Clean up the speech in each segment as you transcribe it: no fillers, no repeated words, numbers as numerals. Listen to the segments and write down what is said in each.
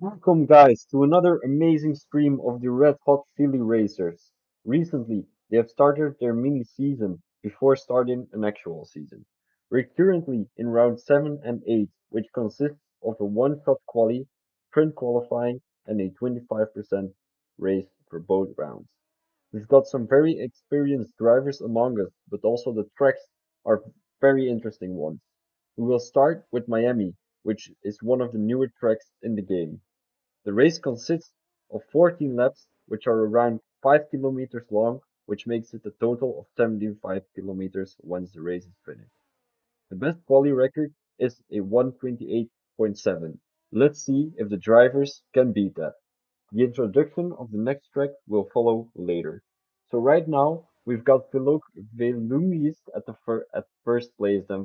Welcome, guys, to another amazing stream of the Red Hot Chili Racers. Recently, they have started their mini season before starting an actual season. We're currently in round 7 and 8, which consists of a one-shot quali, sprint qualifying, and a 25% race for both rounds. We've got some very experienced drivers among us, but also the tracks are very interesting ones. We will start with Miami, which is one of the newer tracks in the game. The race consists of 14 laps, which are around 5 kilometers long, which makes it a total of 75 kilometers once the race is finished. The best quali record is a 128.7. Let's see if the drivers can beat that. The introduction of the next track will follow later. So right now we've got Velungis at at first place, then uh,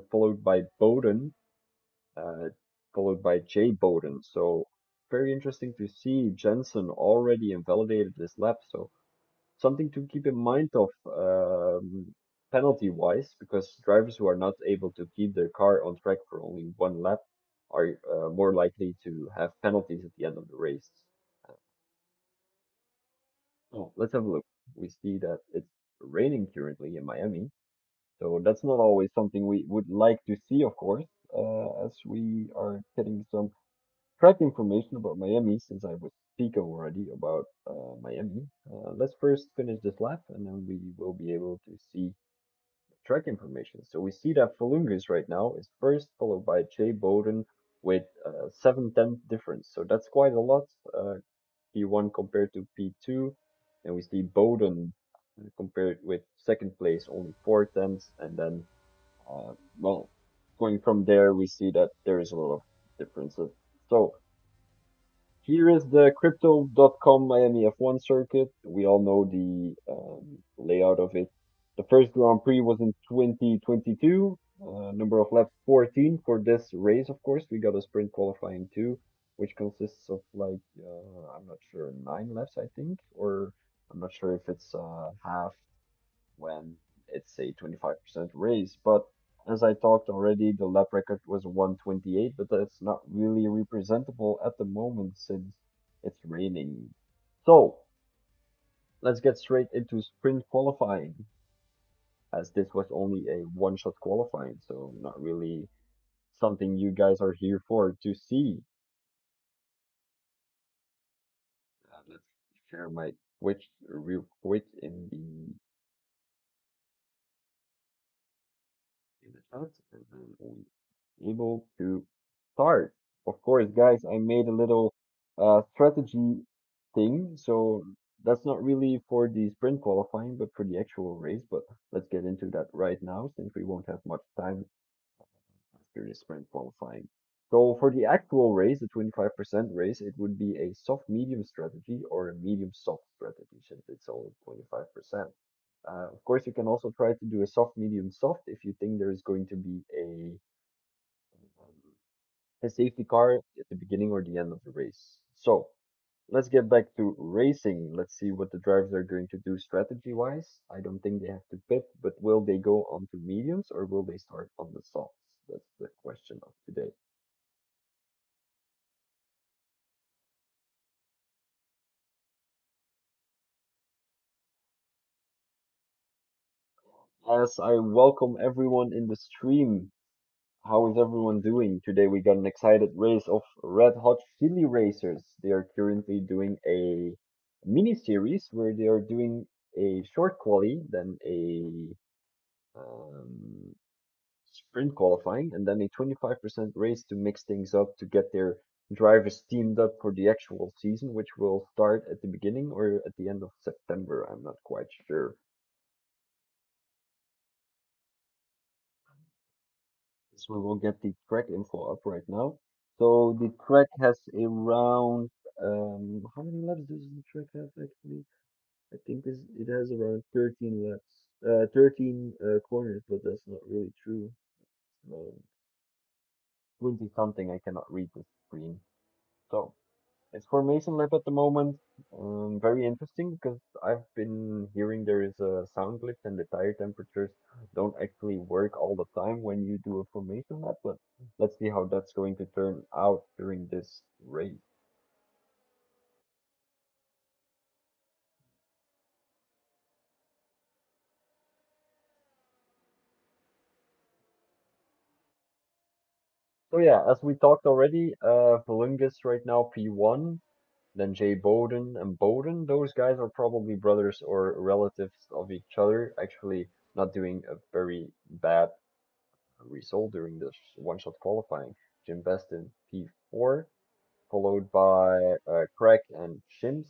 followed by Jay Bowden. So very interesting to see Jensen already invalidated this lap. So something to keep in mind of penalty wise, because drivers who are not able to keep their car on track for only one lap are more likely to have penalties at the end of the race. Oh, let's have a look. We see that it's raining currently in Miami. So that's not always something we would like to see, of course, as we are getting some track information about Miami since I was speaking already about Miami. Let's first finish this lap and then we will be able to see track information. So we see that Falungus right now is first, followed by Jay Bowden with 7/10 difference. So that's quite a lot. P1 compared to P2. And we see Bowden compared with second place only 4/10. And then, well, going from there, we see that there is a lot of differences. So here is the Crypto.com Miami F1 circuit. We all know the layout of it. The first Grand Prix was in 2022. Number of laps 14 for this race, of course. We got a sprint qualifying too, which consists of like, I'm not sure, 9 laps, I think, or I'm not sure if it's half when it's a 25% raise. But as I talked already, the lap record was 128, but that's not really representable at the moment since it's raining. So let's get straight into sprint qualifying, as this was only a one-shot qualifying, so not really something you guys are here for to see. Let's share my Twitch real quick in the chat, and then we able to start. Of course, guys, I made a little strategy thing, so that's not really for the sprint qualifying, but for the actual race. But let's get into that right now, since we won't have much time after the sprint qualifying. So for the actual race, the 25% race, it would be a soft medium strategy or a medium soft strategy, since it's only 25%. Of course, you can also try to do a soft medium soft if you think there is going to be a safety car at the beginning or the end of the race. So let's get back to racing. Let's see what the drivers are going to do strategy wise. I don't think they have to pit, but will they go on to mediums or will they start on the softs? That's the question of today. As I welcome everyone in the stream, how is everyone doing? Today we got an excited race of Red Hot Chili Racers. They are currently doing a mini series where they are doing a short quali, then a um, sprint qualifying, and then a 25% race to mix things up to get their drivers teamed up for the actual season, which will start at the beginning or at the end of September. I'm not quite sure. So we will get the track info up right now. So the track has around how many laps does the track have actually? I think it has around 13 laps, 13 corners, but that's not really true. Around 20 something. I cannot read the screen. So it's formation lap at the moment. Very interesting because I've been hearing there is a sound glitch and the tire temperatures don't actually work all the time when you do a formation lap, but let's see how that's going to turn out during this race. So yeah, as we talked already, Volungus right now P1, then Jay Bowden and Bowden. Those guys are probably brothers or relatives of each other. Actually, not doing a very bad result during this one-shot qualifying. Jim Best in P4, followed by Craig and Shims.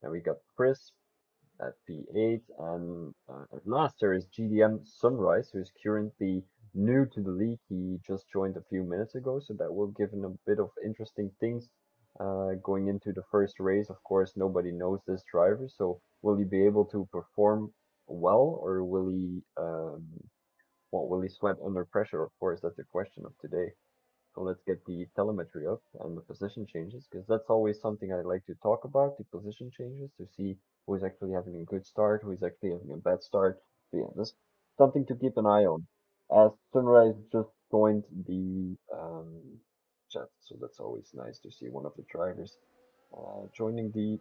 And we got Chris at P8. And at last, there is GDM Sunrise, who is currently new to the league. He just joined a few minutes ago, so that will give him a bit of interesting things going into the first race. Of course, nobody knows this driver, so will he be able to perform well, or will he what will he sweat under pressure? Of course, that's the question of today. So let's get the telemetry up and the position changes, because that's always something I like to talk about, the position changes, to see who is actually having a good start, who is actually having a bad start. So yeah, that's something to keep an eye on. As Sunrise just joined the chat, so that's always nice to see one of the drivers joining the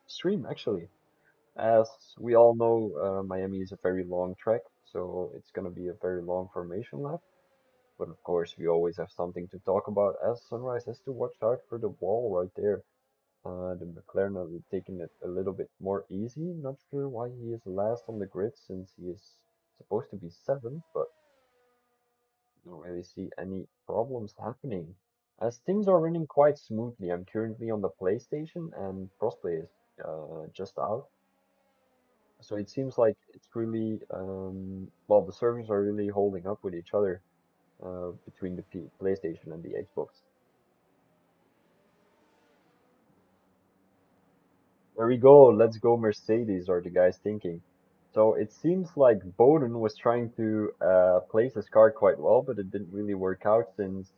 stream, actually. As we all know, Miami is a very long track, so it's going to be a very long formation lap. But of course, we always have something to talk about, as Sunrise has to watch out for the wall right there. The McLaren are taking it a little bit more easy. Not sure why he is last on the grid, since he is supposed to be seventh, but don't really see any problems happening. As things are running quite smoothly, I'm currently on the PlayStation and Crossplay is just out. So it seems like it's really, well, the servers are really holding up with each other between the PlayStation and the Xbox. There we go. Let's go Mercedes, are the guys thinking. So it seems like Bowden was trying to place his car quite well, but it didn't really work out since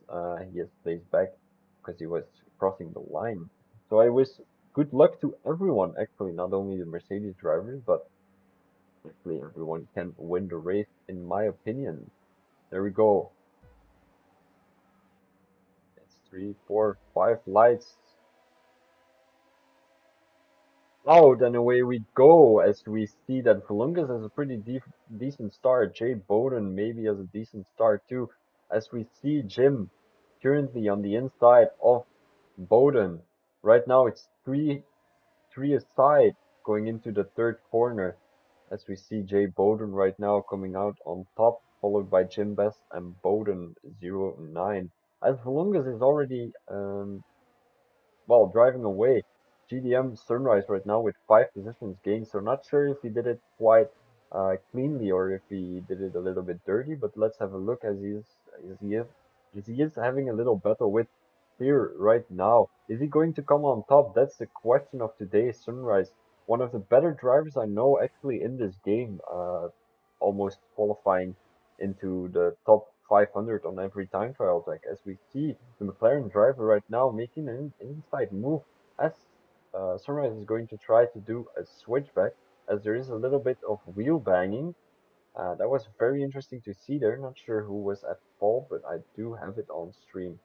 he has placed back because he was crossing the line. So I wish good luck to everyone, actually, not only the Mercedes drivers, but actually everyone can win the race, in my opinion. There we go. It's three, four, five lights. Oh, then away we go as we see that Columbus has a pretty decent start. Jay Bowden maybe has a decent start too, as we see Jim currently on the inside of Bowden. Right now it's three aside going into the third corner, as we see Jay Bowden right now coming out on top, followed by Jim Best and Bowden 09. As Columbus is already well, driving away, GDM Sunrise right now with 5 positions gained. So not sure if he did it quite cleanly or if he did it a little bit dirty. But let's have a look as he is having a little battle with Fear right now. Is he going to come on top? That's the question of today's Sunrise. One of the better drivers I know actually in this game, almost qualifying into the top 500 on every time trial track, as we see the McLaren driver right now making an inside move, as Sunrise is going to try to do a switchback, as there is a little bit of wheel banging. That was very interesting to see there. Not sure who was at fault, but I do have it on stream,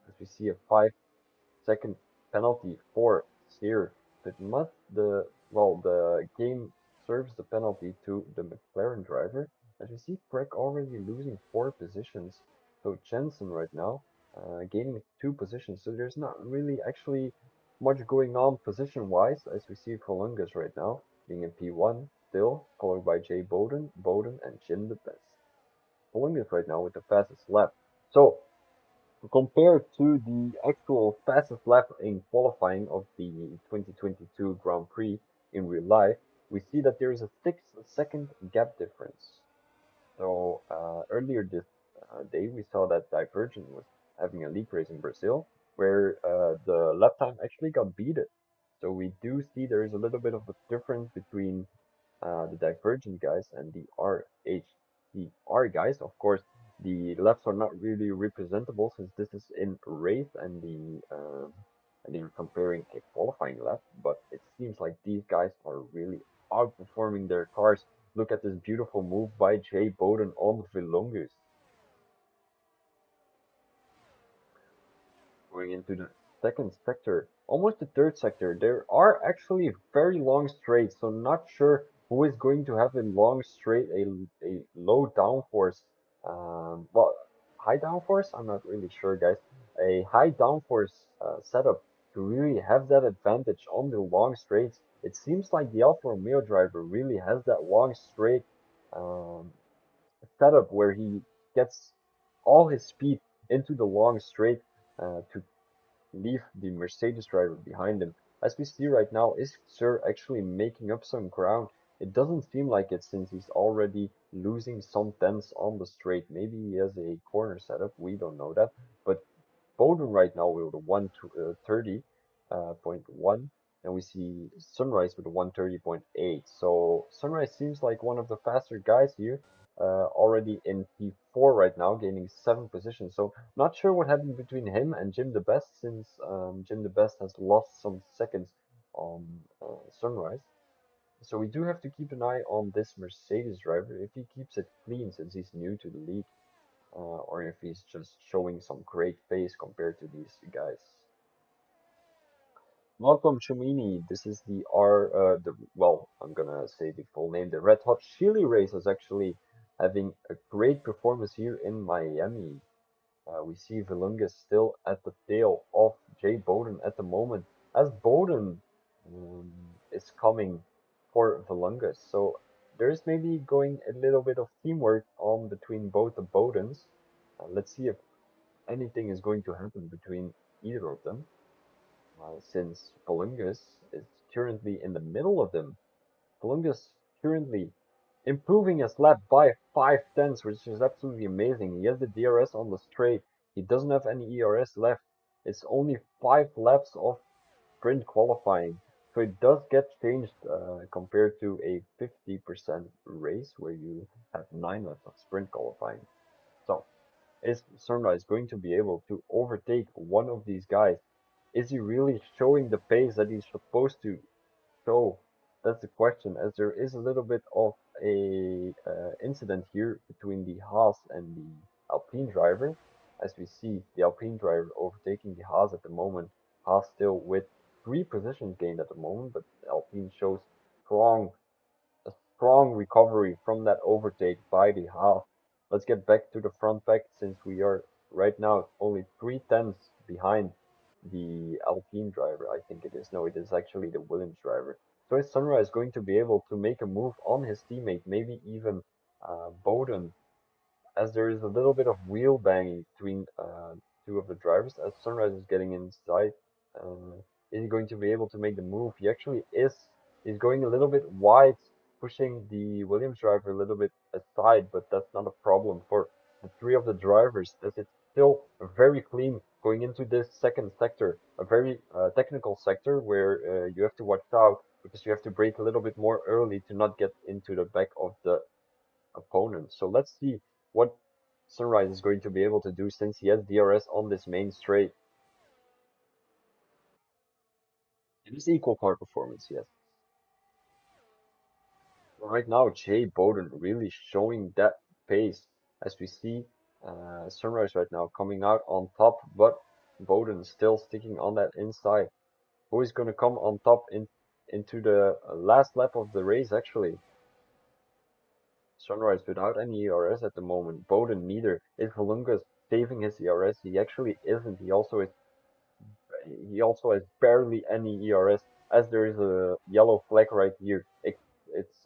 as we see a 5-second penalty for Sear. But must the well the game serves the penalty to the McLaren driver, as we see Craig already losing 4 positions. So Jensen right now gaining 2 positions. So there's not really actually much going on position wise, as we see Colungas right now being in P1 still, followed by Jay Bowden and Jim the best. Colungas right now with the fastest lap. So compared to the actual fastest lap in qualifying of the 2022 Grand Prix in real life, we see that there is a 6-second gap difference. So earlier this day, we saw that Divergent was having a league race in Brazil, where the lap time actually got beaten. So we do see there is a little bit of a difference between the Divergent guys and the RHCR guys. Of course, the laps are not really representable, since this is in race and they're comparing a qualifying lap. But it seems like these guys are really outperforming their cars. Look at this beautiful move by Jay Bowden on Vilongus. Going into the second sector, almost the third sector, there are actually very long straights, so not sure who is going to have a long straight, a low downforce. Well, high downforce? I'm not really sure, guys. A high downforce setup to really have that advantage on the long straights. It seems like the Alfa Romeo driver really has that long straight um, setup where he gets all his speed into the long straight to leave the Mercedes driver behind him. As we see right now, is Sir actually making up some ground? It doesn't seem like it since he's already losing some tenths on the straight. Maybe he has a corner setup, we don't know that. But Bowden right now with a 130.1, and we see Sunrise with a 130.8. So Sunrise seems like one of the faster guys here, already in P4 right now, gaining 7 positions. So not sure what happened between him and Jim the Best since Jim the Best has lost some seconds on Sunrise. So we do have to keep an eye on this Mercedes driver if he keeps it clean since he's new to the league, or if he's just showing some great pace compared to these guys. Welcome, Chomini. This is the I'm gonna say the full name. The Red Hot Chili Race is actually having a great performance here in Miami. We see Vilunga still at the tail of Jay Bowden at the moment, as Bowden is coming for Vilunga. So there's maybe going a little bit of teamwork on between both the Bowdens. Let's see if anything is going to happen between either of them, since Columbus is currently in the middle of them. Columbus currently improving his lap by 5 tenths, which is absolutely amazing. He has the DRS on the straight. He doesn't have any ERS left. It's only 5 laps of sprint qualifying. So it does get changed compared to a 50% race where you have 9 laps of sprint qualifying. So is Sunrise going to be able to overtake one of these guys? Is he really showing the pace that he's supposed to show? That's the question, as there is a little bit of a incident here between the Haas and the Alpine driver. As we see, the Alpine driver overtaking the Haas at the moment. Haas still with 3 positions gained at the moment, but Alpine shows strong a strong recovery from that overtake by the half. Let's get back to the front pack since we are right now only 3 tenths behind the Alpine driver. I think it is. No, it is actually the Williams driver. So is Sunrise going to be able to make a move on his teammate, maybe even Bowden, as there is a little bit of wheel banging between two of the drivers as Sunrise is getting inside. Uh, is he going to be able to make the move? He actually is. He's going a little bit wide, pushing the Williams driver a little bit aside, but that's not a problem for the 3 of the drivers, as it's still very clean going into this second sector, a very technical sector where you have to watch out because you have to brake a little bit more early to not get into the back of the opponent. So let's see what Sunrise is going to be able to do since he has DRS on this main straight. It is equal car performance, yes. Right now, Jay Bowden really showing that pace as we see Sunrise right now coming out on top, but Bowden still sticking on that inside. Who is going to come on top into the last lap of the race actually? Sunrise without any ERS at the moment. Bowden neither. Is Volungus saving his ERS? He actually isn't. He also has barely any ERS, as there is a yellow flag right here. It's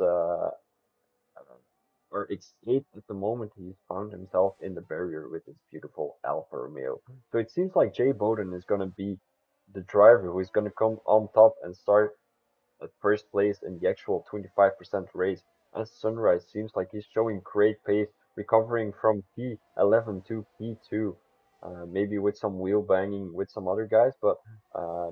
or it's 8 at the moment. He's found himself in the barrier with his beautiful Alfa Romeo. So it seems like Jay Bowden is gonna be the driver who is gonna come on top and start at first place in the actual 25% race. And Sunrise seems like he's showing great pace, recovering from P11 to P2. Maybe with some wheel banging with some other guys, but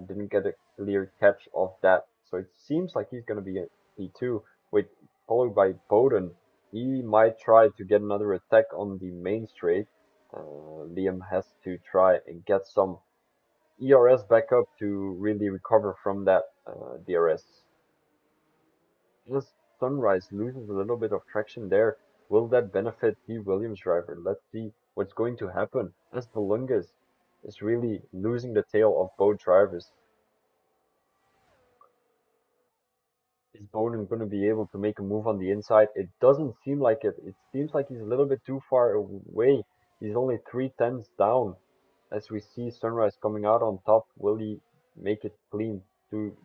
didn't get a clear catch of that. So it seems like he's going to be a P2, with followed by Bowden. He might try to get another attack on the main straight. Liam has to try and get some ERS back up to really recover from that DRS. Just Sunrise loses a little bit of traction there. Will that benefit the Williams driver? Let's see what's going to happen as Belungas is really losing the tail of both drivers. Is Bowden going to be able to make a move on the inside? It doesn't seem like it. It seems like he's a little bit too far away. He's only 3 tenths down as we see Sunrise coming out on top. Will he make it clean through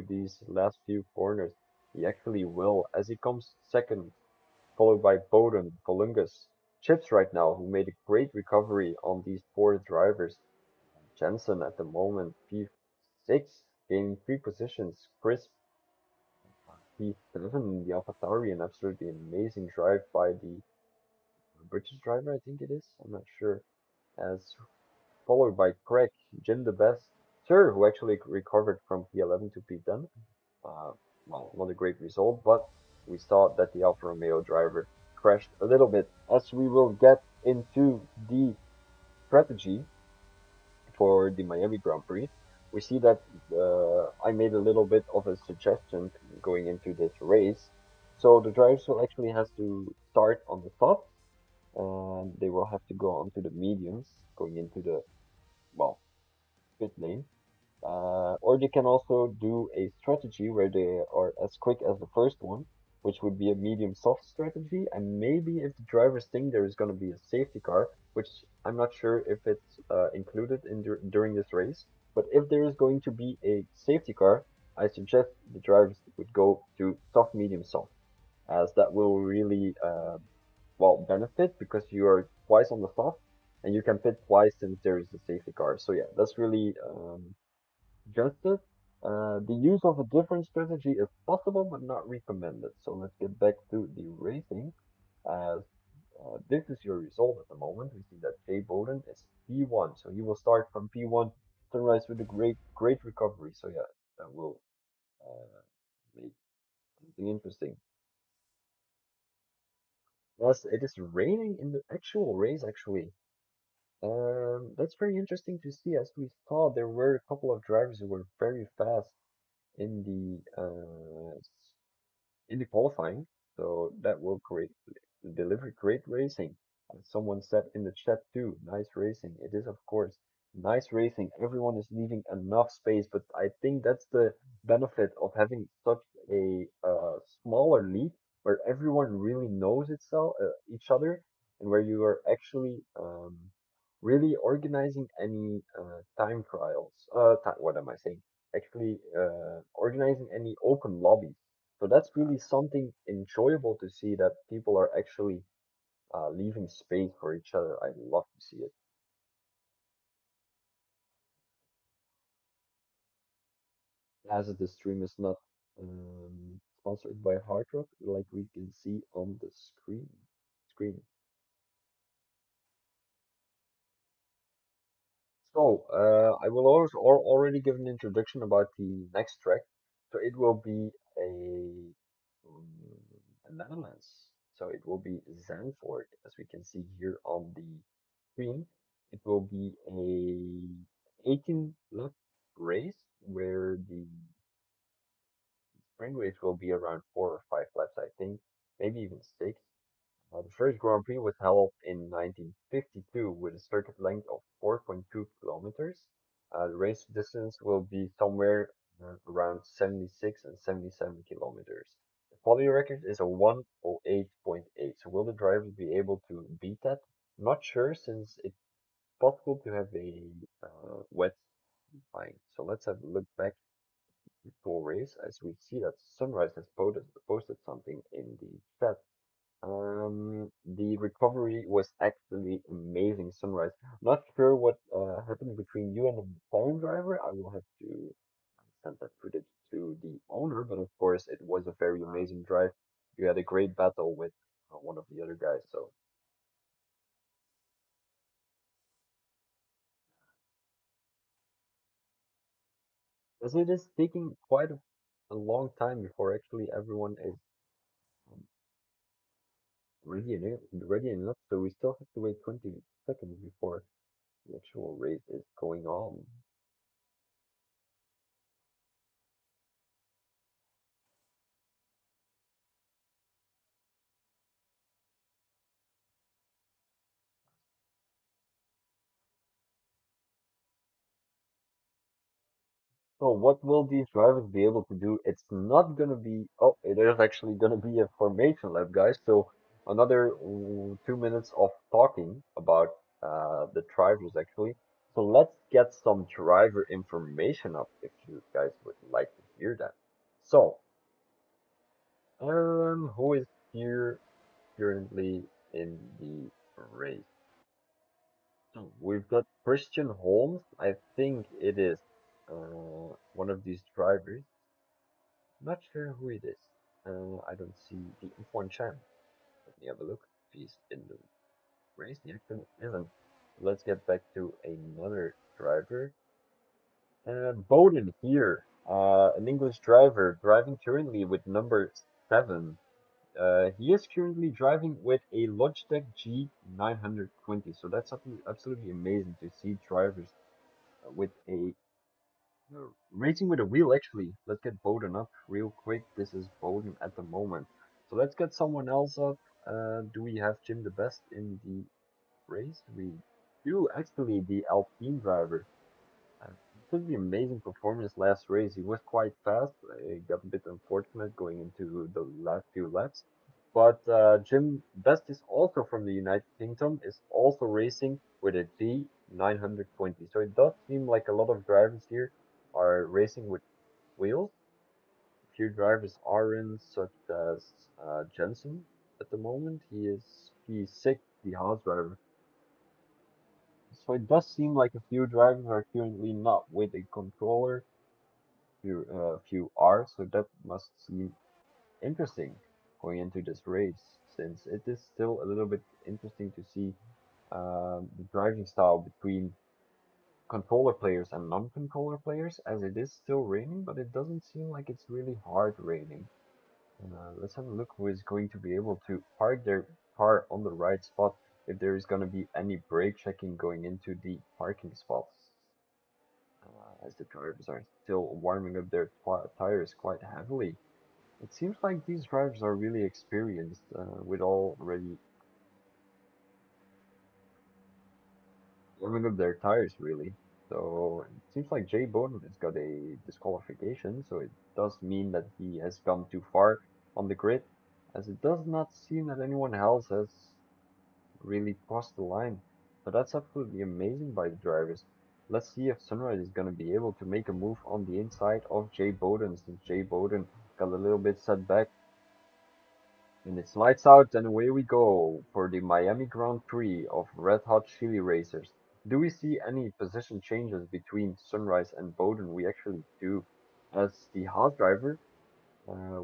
these last few corners? He actually will, as he comes second, followed by Bowden, Colungus, Chips right now, who made a great recovery on these four drivers. Jensen at the moment, P6, gaining 3 positions. Chris, P7, the AlphaTauri, an absolutely amazing drive by the British driver, I think it is. I'm not sure. As followed by Craig, Jim the Best, Sir, who actually recovered from P11 to P10. Uh, well, not a great result, but we saw that the Alfa Romeo driver crashed a little bit. As we will get into the strategy for the Miami Grand Prix, we see that I made a little bit of a suggestion going into this race. So the drivers will actually have to start on the top, and they will have to go onto the mediums, going into the, well, pit lane. Or they can also do a strategy where they are as quick as the first one, which would be a medium soft strategy. And maybe if the drivers think there is going to be a safety car, which I'm not sure if it's included in during this race, but if there is going to be a safety car, I suggest the drivers would go to soft, medium, soft, as that will really well benefit because you are twice on the soft and you can pit twice since there is a safety car. So yeah, that's really suggested. The use of a different strategy is possible but not recommended. So let's get back to the racing. As this is your result at the moment. We see that Jay Bowden is P1, so he will start from P1. Sunrise with a great recovery. So yeah, that will make something interesting. Plus, it is raining in the actual race actually. That's very interesting to see. As we saw, there were a couple of drivers who were very fast in the qualifying, so that will deliver great racing. As someone said in the chat too, nice racing. It is, of course, nice racing. Everyone is leaving enough space, but I think that's the benefit of having such a smaller league where everyone really knows each other, and where you are actually really organizing any time trials. What am I saying? Actually, organizing any open lobbies. So that's really something enjoyable to see, that people are actually leaving space for each other. I love to see it. As the stream is not sponsored by Hard Rock, like we can see on the screen. So I will already give an introduction about the next track. So it will be um, a Netherlands. So it will be Zandvoort, as we can see here on the screen. It will be a 18 lap race where the sprint race will be around 4 or 5 laps, I think, maybe even six. The first Grand Prix was held in 1952 with a circuit length of 4.2 kilometers. The race distance will be somewhere around 76 and 77 kilometers. The quality record is a 1:08.8. So will the drivers be able to beat that? Not sure, since it's possible to have a wet line. So let's have a look back to the full race, as we see that Sunrise has posted something in the chat. The recovery was actually amazing, Sunrise. Not sure what happened between you and the phone driver. I will have to send that footage to the owner, but of course, it was a very amazing drive. You had a great battle with one of the other guys, so as it is taking quite a long time before actually everyone is um, ready enough, so we still have to wait 20 seconds before the actual race is going on. So what will these drivers be able to do? It's not gonna be, oh, there's actually gonna be a formation lap, guys. So another 2 minutes of talking about the drivers actually. So let's get some driver information up if you guys would like to hear that. So, who is here currently in the race? So we've got Christian Holmes. I think it is one of these drivers. Not sure who it is. I don't see the F1 champ. Let me have a look. If he's in the race, the accident isn't. Let's get back to another driver. Bowden here, an English driver driving currently with number 7. He is currently driving with a Logitech G920. So that's absolutely amazing to see drivers with a racing with a wheel actually. Let's get Bowden up real quick. This is Bowden at the moment. So let's get someone else up. Do we have Jim the Best in the race? We do actually, the Alpine driver. Absolutely amazing performance last race. He was quite fast. It got a bit unfortunate going into the last few laps. But Jim Best is also from the United Kingdom, is also racing with a G920. So it does seem like a lot of drivers here are racing with wheels. A few drivers are in, such as Jensen at the moment. He's sick, the Haas driver. So it does seem like a few drivers are currently not with a controller. Few are, so that must seem interesting going into this race, since it is still a little bit interesting to see the driving style between controller players and non-controller players, as it is still raining, but it doesn't seem like it's really hard raining. Let's have a look who is going to be able to park their car on the right spot, if there is going to be any brake checking going into the parking spots, as the drivers are still warming up their tires quite heavily. It seems like these drivers are really experienced, with already warming up their tires, really. So it seems like Jay Bowden has got a disqualification, so it does mean that he has gone too far on the grid, as it does not seem that anyone else has really crossed the line. So that's absolutely amazing by the drivers. Let's see if Sunrise is going to be able to make a move on the inside of Jay Bowden, since Jay Bowden got a little bit set back. And it's lights out, and away we go for the Miami Grand Prix of Red Hot Chili Racers. Do we see any position changes between Sunrise and Bowden? We actually do, as the Haas driver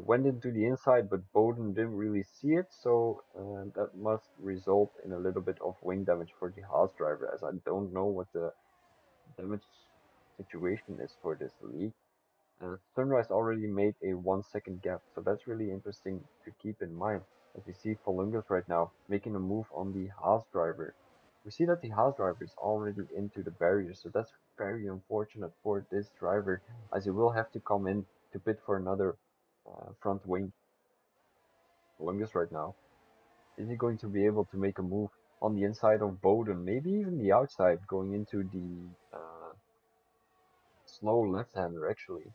went into the inside, but Bowden didn't really see it, so that must result in a little bit of wing damage for the Haas driver, as I don't know what the damage situation is for this league. Sunrise already made a 1 second gap, so that's really interesting to keep in mind, as we see Folungus right now making a move on the Haas driver. We see that the Haas driver is already into the barrier, so that's very unfortunate for this driver, as he will have to come in to pit for another front wing. Folungus right now. Is he going to be able to make a move on the inside of Bowden, maybe even the outside, going into the slow left-hander actually?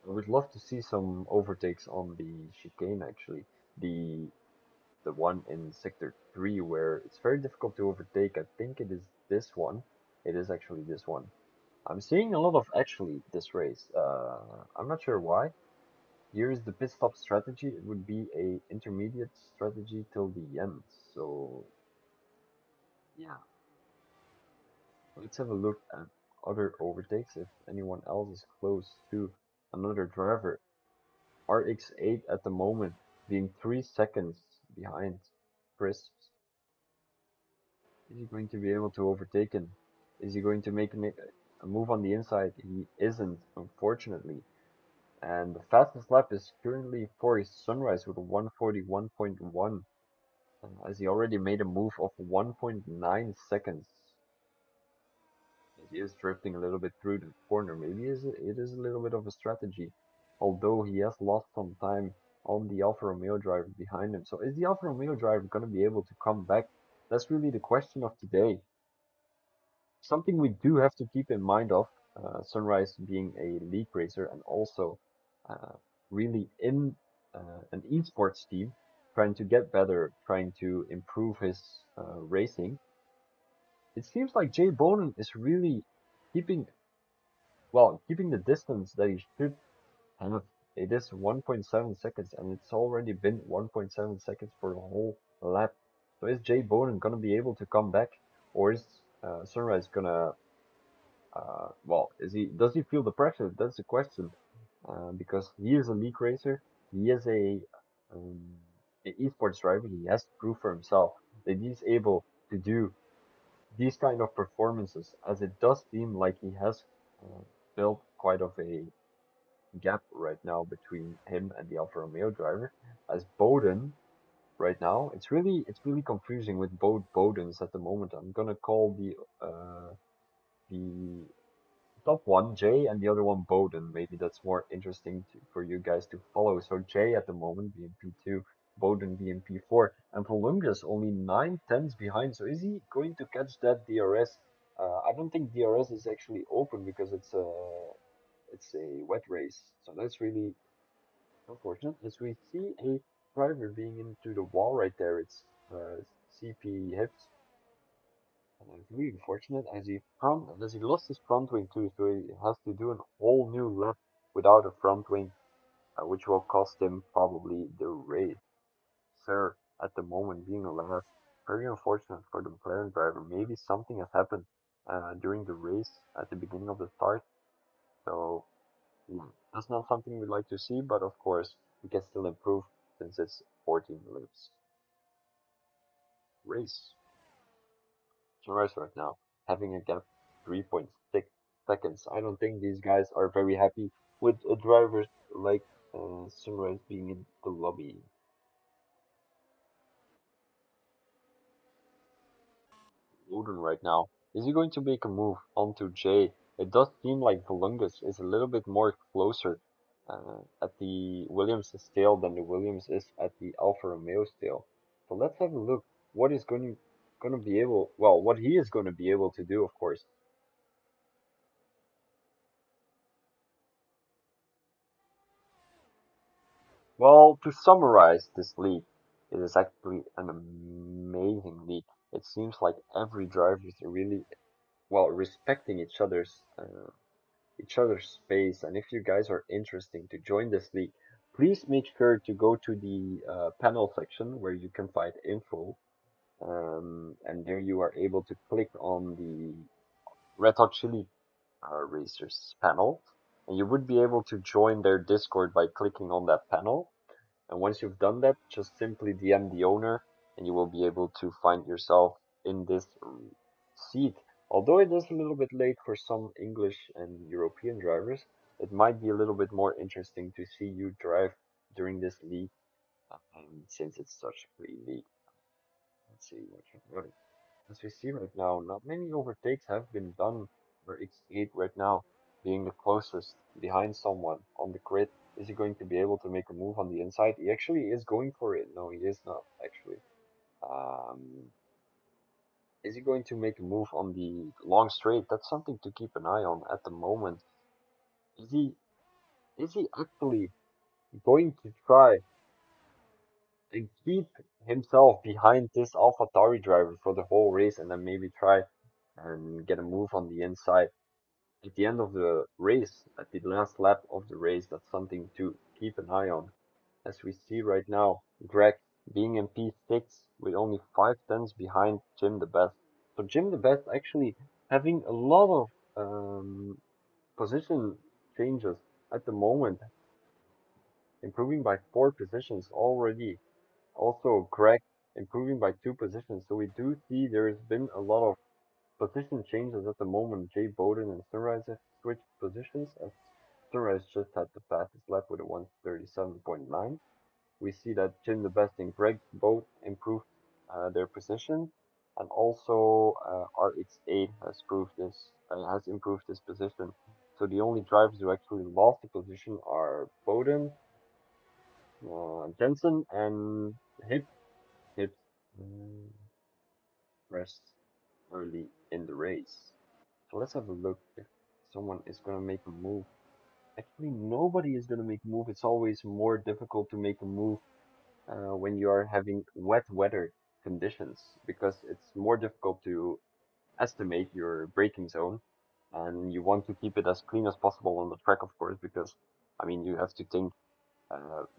I would love to see some overtakes on the chicane actually. The the one in sector 3, where it's very difficult to overtake. I think it is this one. It is actually this one. I'm seeing a lot of actually this race. I'm not sure why. Here is the pit stop strategy. It would be a intermediate strategy till the end. So yeah, let's have a look at other overtakes if anyone else is close to another driver. RX8 at the moment being 3 seconds behind Crisps. Is he going to be able to overtake him? Is he going to make a move on the inside? He isn't, unfortunately. And the fastest lap is currently for Sunrise with 141.1, as he already made a move of 1.9 seconds. As he is drifting a little bit through the corner. Maybe it is a little bit of a strategy, although he has lost some time on the Alfa Romeo driver behind him. So is the Alfa Romeo driver going to be able to come back? That's really the question of today. Something we do have to keep in mind of, Sunrise being a league racer and also really in an esports team, trying to get better, trying to improve his racing. It seems like Jay Bonin is really keeping, keeping the distance that he should have. It is 1.7 seconds, and it's already been 1.7 seconds for the whole lap. So is Jay Bonin gonna be able to come back, or is Sunrise gonna is he does he feel the pressure? That's the question. Because he is a league racer, he is um, an esports driver. He has to prove for himself that he's able to do these kind of performances, as it does seem like he has uh, built quite of a gap right now between him and the Alfa Romeo driver. As Bowden right now, it's really confusing with both Bowdens at the moment. I'm gonna call the top one Jay and the other one Bowden. Maybe that's more interesting for you guys to follow. So Jay at the moment BMP2, Bowden BMP4, and Volungus only 9 tenths behind. So is he going to catch that DRS? I don't think DRS is actually open because it's a wet race. So that's really unfortunate. As we see a driver being into the wall right there, it's CP Hips. It's really unfortunate as he lost his front wing too, so he has to do a whole new lap without a front wing, which will cost him probably the race. Sir, at the moment being last, very unfortunate for the McLaren driver. Maybe something has happened during the race at the beginning of the start. So yeah, that's not something we'd like to see, but of course we can still improve since it's 14 laps race. Sunrise right now, having a gap 3.6 seconds. I don't think these guys are very happy with a driver like Sunrise being in the lobby. Odin right now. Is he going to make a move onto J? It does seem like Volungus is a little bit more closer at the Williams tail than the Williams is at the Alfa Romeo tail. So let's have a look. What is going to be able? Well, what he is going to be able to do, of course. Well, to summarize this league, it is actually an amazing league. It seems like every driver is really respecting each other's space. And if you guys are interested to join this league, please make sure to go to the panel section where you can find info. And there you are able to click on the Red Hot Chili Racers panel, and you would be able to join their Discord by clicking on that panel. And once you've done that, just simply DM the owner and you will be able to find yourself in this seat. Although it is a little bit late for some English and European drivers, it might be a little bit more interesting to see you drive during this league, since it's such a free league. Let's see what as we see right now, not many overtakes have been done for X8 right now, being the closest behind someone on the grid. Is he going to be able to make a move on the inside? He actually is going for it. No, he is not actually. Um, is he going to make a move on the long straight? That's something to keep an eye on at the moment. Is he is he actually going to try and keep himself behind this AlphaTauri driver for the whole race and then maybe try and get a move on the inside? At the end of the race, at the last lap of the race, that's something to keep an eye on. As we see right now, Greg being in P6 with only 5 tenths behind Jim the Best. So Jim the Best actually having a lot of position changes at the moment, improving by 4 positions already. Also, Greg improving by 2 positions. So we do see there's been a lot of position changes at the moment. Jay Bowden and Sunrise have switched positions as Sunrise just had the fastest lap with a 137.9. We see that Jim the Best and Greg both improved their position, and also RX8 has improved his position. So the only drivers who actually lost the position are Bowden, Jensen, and Hip. Hip rest early in the race. So let's have a look if someone is going to make a move. Actually, nobody is going to make a move. It's always more difficult to make a move when you are having wet weather conditions because it's more difficult to estimate your braking zone, and you want to keep it as clean as possible on the track, of course, because I mean you have to think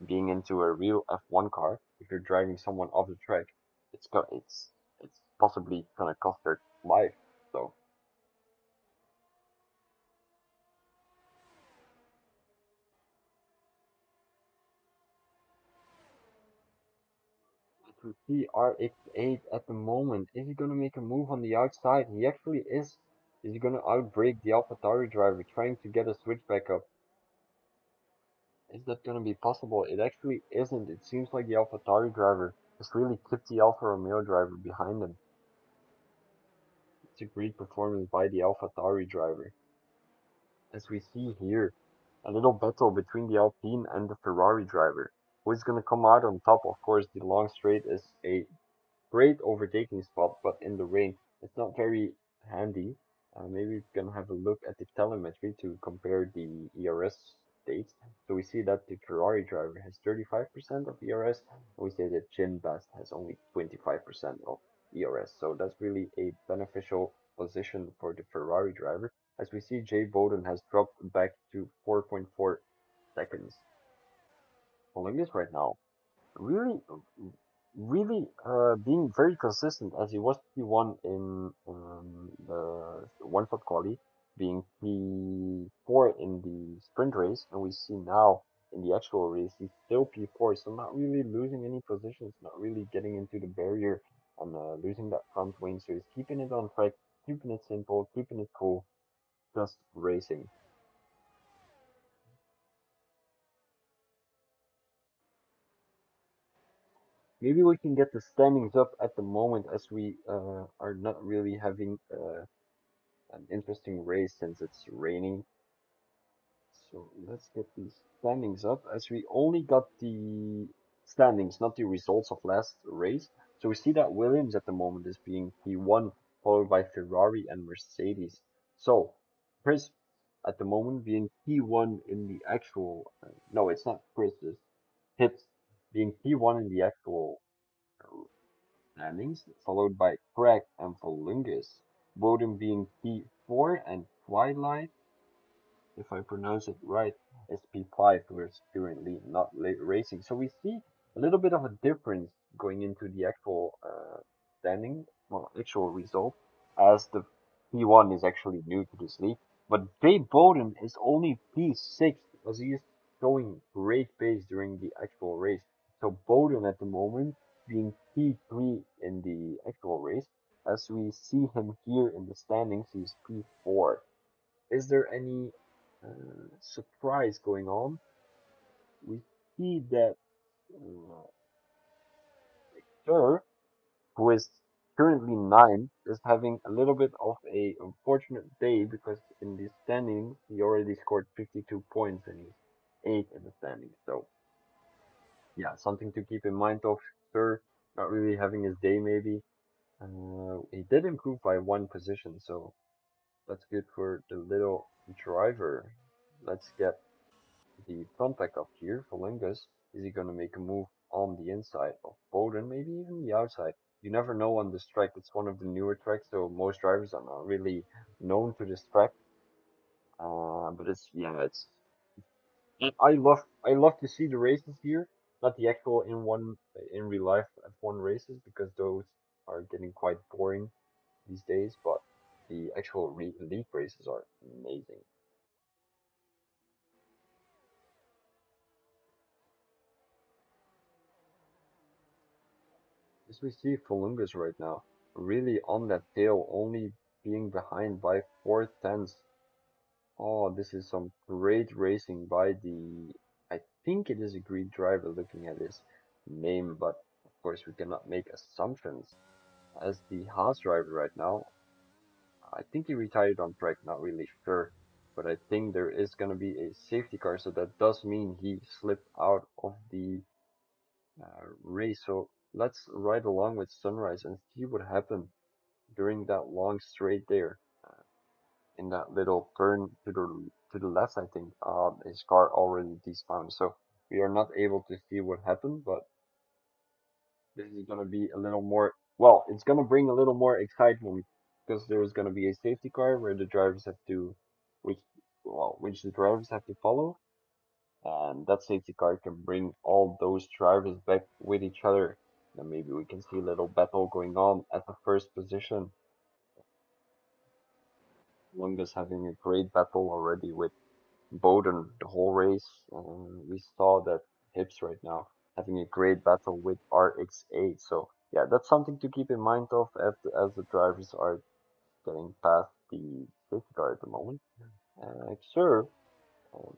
being into a real F1 car, if you're driving someone off the track, it's possibly gonna cost their life. So to see RX8 at the moment, is he gonna make a move on the outside? He actually is. Is he gonna outbrake the AlphaTauri driver trying to get a switch back up? Is that going to be possible? It actually isn't. It seems like the AlphaTauri driver has really kept the Alfa Romeo driver behind him. It's a great performance by the AlphaTauri driver. As we see here, a little battle between the Alpine and the Ferrari driver. Who is going to come out on top? Of course, the long straight is a great overtaking spot, but in the rain, it's not very handy. Maybe we can have a look at the telemetry to compare the ERS states. So we see that the Ferrari driver has 35% of ERS, and we say that Jim Best has only 25% of ERS. So that's really a beneficial position for the Ferrari driver. As we see, Jay Bowden has dropped back to 4.4 seconds. Following this right now, really, really being very consistent as he was P1 in the one shot quali, being P4 in the sprint race, and we see now in the actual race he's still P4, so not really losing any positions, not really getting into the barrier and losing that front wing. So he's keeping it on track, keeping it simple, keeping it cool, just racing. Maybe we can get the standings up at the moment as we are not really having an interesting race since it's raining. So let's get these standings up as we only got the standings, not the results of last race. So we see that Williams at the moment is being P1, followed by Ferrari and Mercedes. So Chris at the moment being P1 in the actual, no, it's not Chris, it's Pitt being P1 in the actual standings, followed by Craig and Volungus. Bowden being P4 and Twilight, if I pronounce it right, is P5, who is currently not racing. So we see a little bit of a difference going into the actual standing, well, actual result, as the P1 is actually new to this league. But Jay Bowden is only P6 as he is showing great pace during the actual race. So Bowden at the moment being P3 in the actual race. As we see him here in the standings, he's P4. Is there any surprise going on? We see that Sir, who is currently ninth, is having a little bit of a unfortunate day because in the standings he already scored 52 points and he's eighth in the standings. So yeah, something to keep in mind of Sir not really having his day maybe. He did improve by one position, so that's good for the little driver. Let's get the front back up here for Lingus. Is he going to make a move on the inside of Bowden, maybe even the outside? You never know on this track. It's one of the newer tracks, so most drivers are not really known to this track. But it's yeah, it's I love to see the races here, not the actual in real life F1 races because those are getting quite boring these days. But the actual league races are amazing. As we see Columbus right now, really on that tail, only being behind by 4 tenths. Oh, this is some great racing by I think it is a Greek driver looking at his name, but of course we cannot make assumptions. As the Haas driver right now, I think he retired on track, not really sure, but I think there is going to be a safety car, so that does mean he slipped out of the race. So let's ride along with Sunrise and see what happened during that long straight there in that little turn to the to the left, I think, his car already despawned. So we are not able to see what happened, but this is gonna be a little more, well, it's gonna bring a little more excitement because there's gonna be a safety car where the drivers have to, which, well, which the drivers have to follow, and that safety car can bring all those drivers back with each other. And maybe we can see a little battle going on at the first position. Longest having a great battle already with Bowden the whole race. We saw that Hips right now having a great battle with RX8. So yeah, that's something to keep in mind of as the drivers are getting past the safety car at the moment. Sure,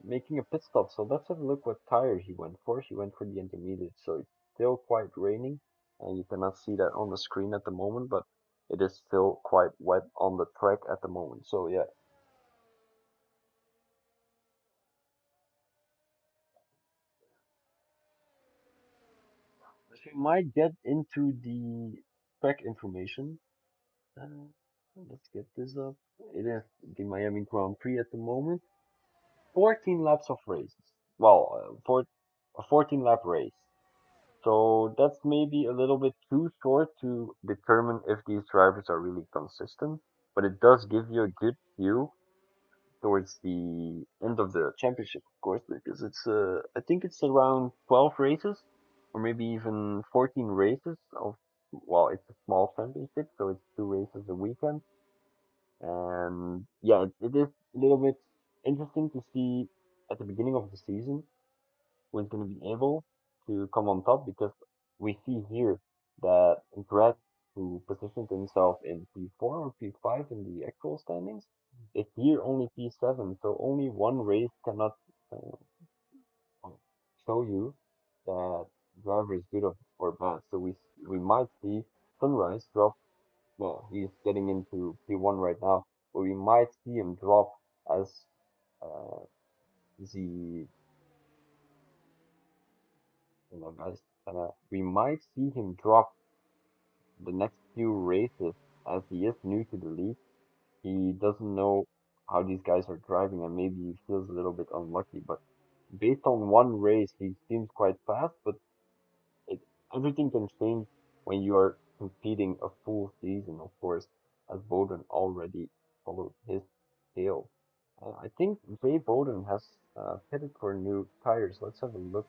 making a pit stop. So let's have a look what tire he went for. He went for the intermediate. So it's still quite raining, and you cannot see that on the screen at the moment, but it is still quite wet on the track at the moment. So yeah, so we might get into the track information. Uh, let's get this up. It is the Miami Grand Prix at the moment. 14 laps of races. Well, for a 14 lap race. So that's maybe a little bit too short to determine if these drivers are really consistent, but it does give you a good view towards the end of the championship, of course, because it's I think it's around 12 races or maybe even 14 races of, well, it's a small championship, so it's two races a weekend. And yeah, it is a little bit interesting to see at the beginning of the season who's going to be able to come on top, because we see here that Greg, who positioned himself in P4 or P5 in the actual standings, is here only P7. So only one race cannot uh, show you that driver is good or bad. So we might see Sunrise drop. Well, he's getting into P1 right now, but we might see him drop as uh, the, guys. We might see him drop the next few races as he is new to the league. He doesn't know how these guys are driving, and maybe he feels a little bit unlucky. But based on one race, he seems quite fast. But it, everything can change when you are competing a full season, of course, as Bowden already followed his tail. I think Jay Bowden has pitted for new tires. Let's have a look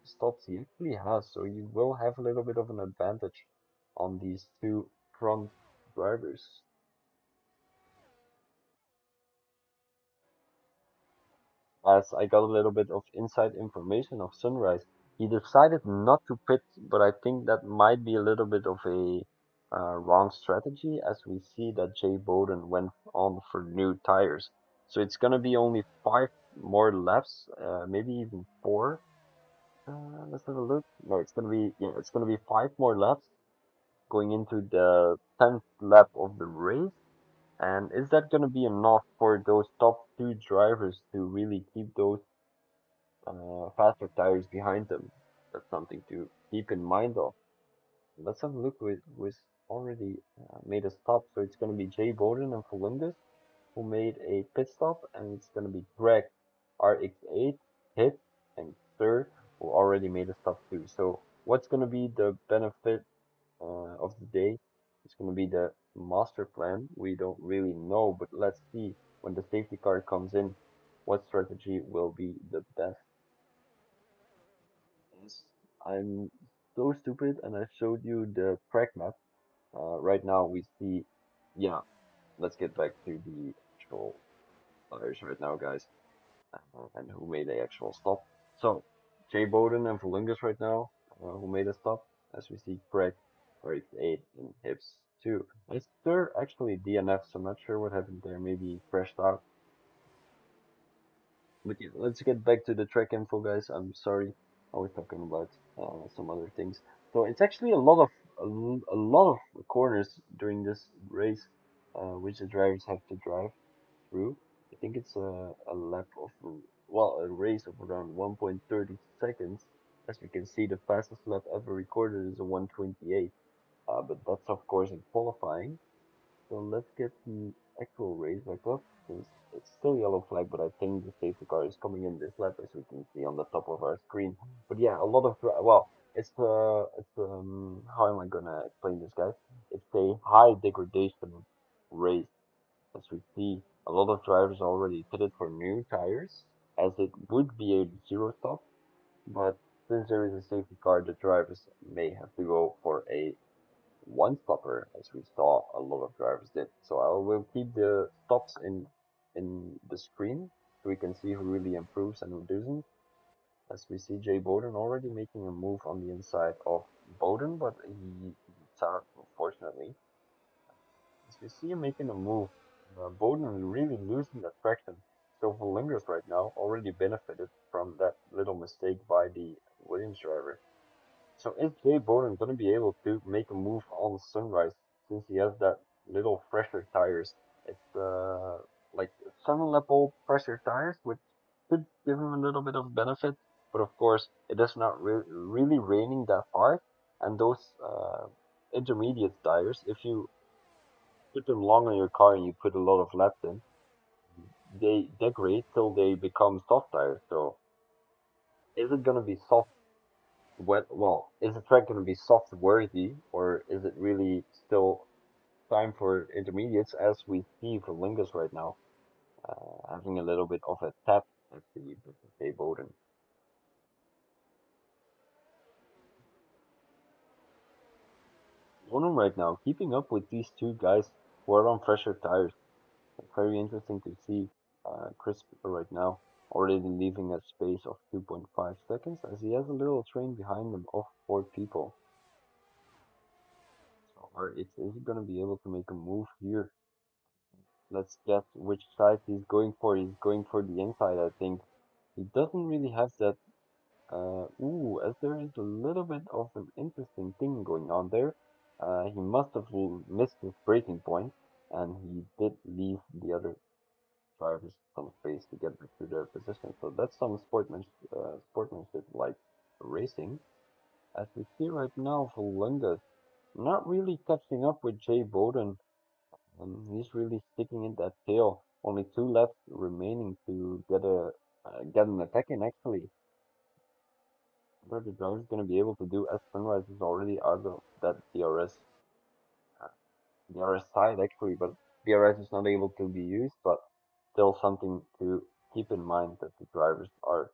stops he actually has, so you will have a little bit of an advantage on these two front drivers. As I got a little bit of inside information of Sunrise, he decided not to pit, but I think that might be a little bit of a wrong strategy, as we see that Jay Bowden went on for new tires. So it's gonna be only 5 more laps, maybe even 4. Let's have a look. No, it's gonna be, yeah, it's gonna be 5 more laps going into the 10th lap of the race. And is that going to be enough for those top two drivers to really keep those faster tires behind them? That's something to keep in mind of. Let's have a look with already made a stop. So it's going to be Jay Bowden and Columbus who made a pit stop, and it's going to be Greg RX8, Hit, and Sir who already made a stop too. So what's going to be the benefit of the day? It's going to be the master plan. We don't really know, but let's see when the safety car comes in what strategy will be the best. Yes, I'm so stupid, and I showed you the track map. Right now we see, yeah, let's get back to the actual tires right now, guys, and who made the actual stop. So, Jay Bowden and Volungus right now, who made a stop, as we see Craig, RX8, and Hips 2. Is there actually DNFs? I'm not sure what happened there. Maybe he crashed out. But yeah, let's get back to the track info, guys. I'm sorry, I was talking about some other things. So it's actually a lot of corners during this race, which the drivers have to drive through. I think it's a lap of, well, a race of around 1.30 seconds. As we can see, the fastest lap ever recorded is a 1:28. But that's of course in qualifying. So let's get the actual race back up since it's still yellow flag, but I think the safety car is coming in this lap as we can see on the top of our screen. But yeah, a lot of well, it's how am I gonna explain this, guys? It's a high degradation race as we see a lot of drivers already pitted for new tires, as it would be a zero stop, but since there is a safety car, the drivers may have to go for a one stopper, as we saw a lot of drivers did. So I will keep the stops in the screen so we can see who really improves and who doesn't. As we see Jay Bowden already making a move on the inside of Bowden, but he beats out, unfortunately. As we see him making a move, Bowden is really losing that traction. So Volingers right now already benefited from that little mistake by the Williams driver. So is Jay Bowden going to be able to make a move on Sunrise since he has that little fresher tires? It's like 7 lap old fresher tires, which could give him a little bit of benefit. But of course, it is not really raining that hard, and those intermediate tires, if you put them long on your car and you put a lot of laps in, they degrade till they become soft tires. So is it going to be soft? Well, is the track going to be soft worthy, or is it really still time for intermediates as we see for Lingus right now, having a little bit of a tap at the Bay Bowden. Bowden right now, keeping up with these two guys who are on fresher tires. It's very interesting to see Chris right now already leaving a space of 2.5 seconds as he has a little train behind him of 4 people. So is he going to be able to make a move here? Let's guess which side he's going for. He's going for the inside, I think. He doesn't really have that. As there is a little bit of an interesting thing going on there. He must have missed his braking point, and he did leave the other drivers some space to get back to their position. So that's some sportsmanship like racing. As we see right now, Volunga not really catching up with Jay Bowden. He's really sticking in that tail. Only 2 laps remaining to get an attack in actually. What are the drivers going to be able to do as Sunrise is already out of that uh, DRS side actually, but DRS is not able to be used, but still something to keep in mind that the drivers are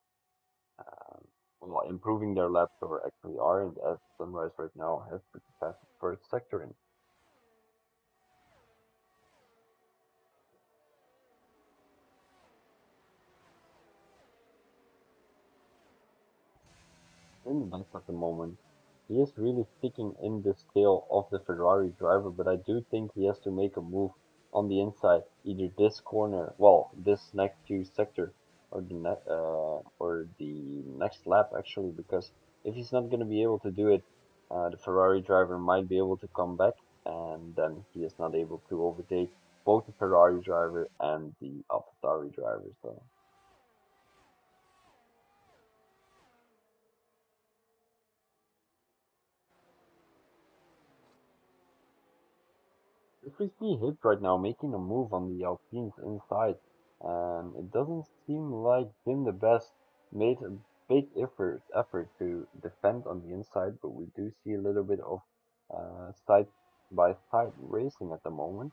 um, well, improving their laps or actually are, and as Sunrise right now has the fastest first sector in. In the back at the moment. He is really sticking in the tail of the Ferrari driver, but I do think he has to make a move on the inside, either this corner, well, this next few sector, or the next lap actually, because if he's not going to be able to do it, the Ferrari driver might be able to come back, and then he is not able to overtake both the Ferrari driver and the AlphaTauri driver. So if we see Hit right now making a move on the Alpines inside, and it doesn't seem like Jim the Best made a big effort to defend on the inside, but we do see a little bit of side by side racing at the moment.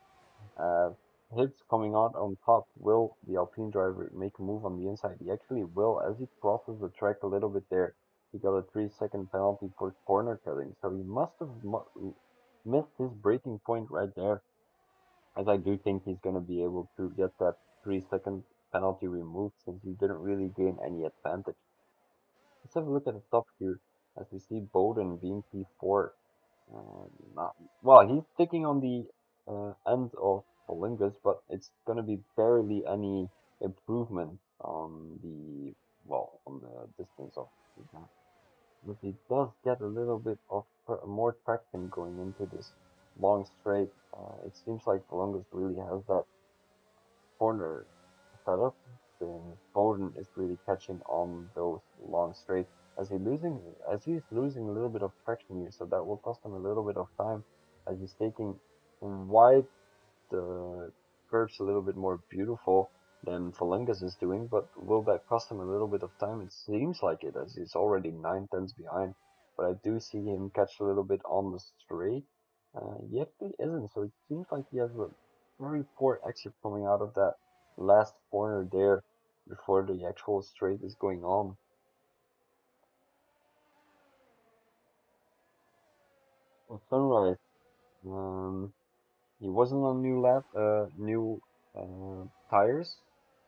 Uh, Hits coming out on top. Will the Alpine driver make a move on the inside? He actually will as he crosses the track a little bit there. He got a 3-second penalty for corner cutting, so he must have missed his breaking point right there, as I do think he's going to be able to get that 3-second penalty removed since he didn't really gain any advantage. Let's have a look at the top here as we see Bowden being P4. Uh, not, well, he's sticking on the end of Olingus, but it's going to be barely any improvement on on the distance of the gap. But he does get a little bit of more traction going into this long straight. It seems like Columbus really has that corner setup. Then Bowden is really catching on those long straights as he's losing a little bit of traction here, so that will cost him a little bit of time as he's taking wide the curves a little bit more beautiful than Valengas is doing, but will that cost him a little bit of time? It seems like it, as he's already 9 tenths behind. But I do see him catch a little bit on the straight. Yet he isn't, so it seems like he has a very poor exit coming out of that last corner there before the actual straight is going on. Well, Sunrise, um, he wasn't on new tires.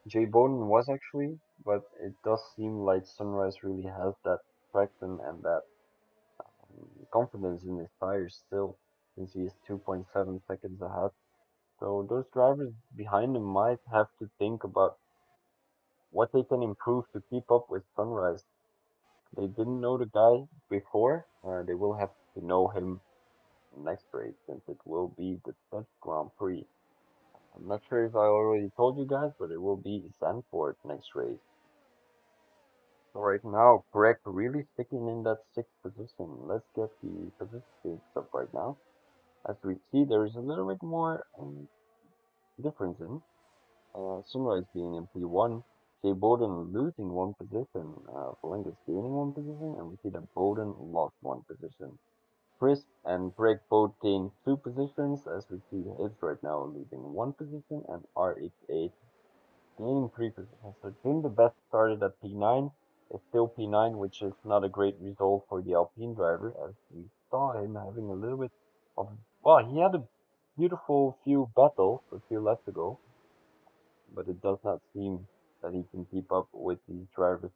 Jay Bowden was actually, but it does seem like Sunrise really has that traction and that confidence in his tires still, since he is 2.7 seconds ahead. So those drivers behind him might have to think about what they can improve to keep up with Sunrise. They didn't know the guy before, they will have to know him next race since it will be the Dutch Grand Prix. I'm not sure if I already told you guys, but it will be Zandvoort next race. So right now, Greg really sticking in that sixth position. Let's get the position changes up right now. As we see, there is a little bit more difference in Sunrise being in P1, Jay Bowden losing one position, Valengas gaining one position, and we see that Bowden lost one position. Chris and Greg both gained two positions, as we see Hibs right now losing one position, and RX8 gaining three positions. So Jim the Best started at P9, is still P9, which is not a great result for the Alpine driver, as we saw him having a little bit of, well, he had a beautiful few battles a few laps ago, but it does not seem that he can keep up with these drivers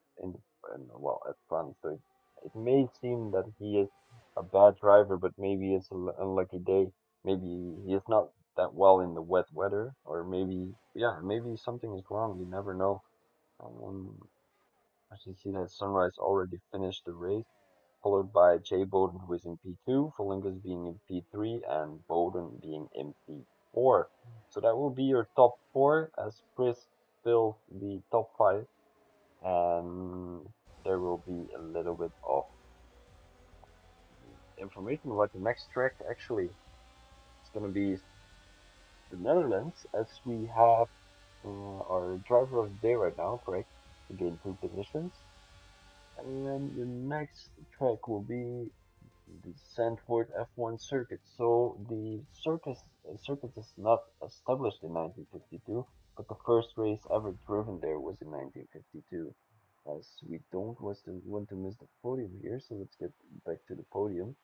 well, at front. So it may seem that he is a bad driver, but maybe it's an unlucky day. Maybe he is not that well in the wet weather, or maybe, yeah, maybe something is wrong. You never know. Um, as you see that Sunrise already finished the race, followed by Jay Bowden, who is in P2, Folingas being in P3, and Bowden being in P4. So that will be your top four, as Chris fills the top five, and there will be a little bit of information about the next track. Actually, it's going to be the Netherlands, as we have our driver of the day right now, correct? To gain two positions. And the next track will be the Zandvoort F1 circuit. So the circuit is not established in 1952, but the first race ever driven there was in 1952. As we don't want to miss the podium here, so let's get back to the podium.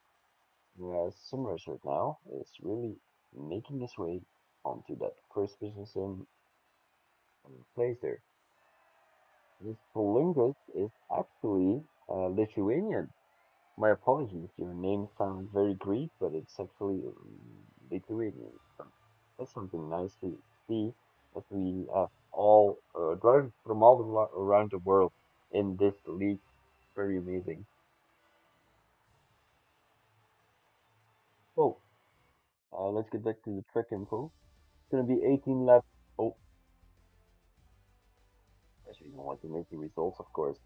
Whereas Sunrise right now is really making his way onto that first position place there. This Polingus is actually Lithuanian. My apologies, your name sounds very Greek, but it's actually Lithuanian. So that's something nice to see that we have all drivers from all around the world in this league. Very amazing. So let's get back to the track info. It's gonna be 18 laps. Oh, actually, you don't want to make the results, of course.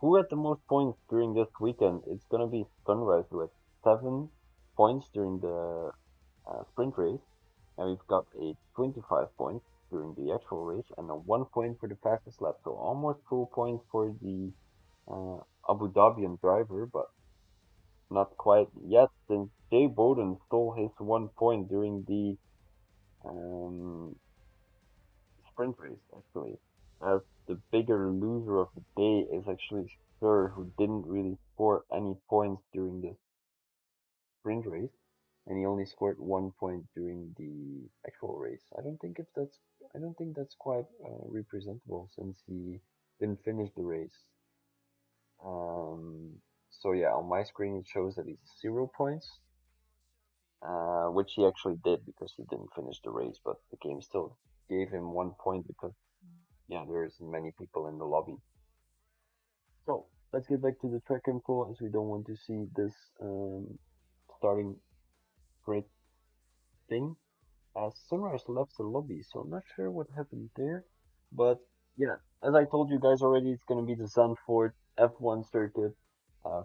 Who had the most points during this weekend? It's gonna be Sunrise, who had 7 points during the sprint race, and we've got a 25 points during the actual race, and a 1 point for the fastest lap. So almost full points for the Abu Dhabian driver, but not quite yet, since Jay Bowden stole his 1 point during the um, sprint race, actually. As the bigger loser of the day is actually Sir, who didn't really score any points during the sprint race, and he only scored 1 point during the actual race. I don't think that's quite representable since he didn't finish the race. Um, so yeah, on my screen it shows that he's 0 points, which he actually did because he didn't finish the race, but the game still gave him 1 point because yeah, there's many people in the lobby. So let's get back to the track info, as we don't want to see this starting great thing. Sunrise left the lobby, so I'm not sure what happened there. But yeah, as I told you guys already, it's gonna be the Zandvoort F1 circuit.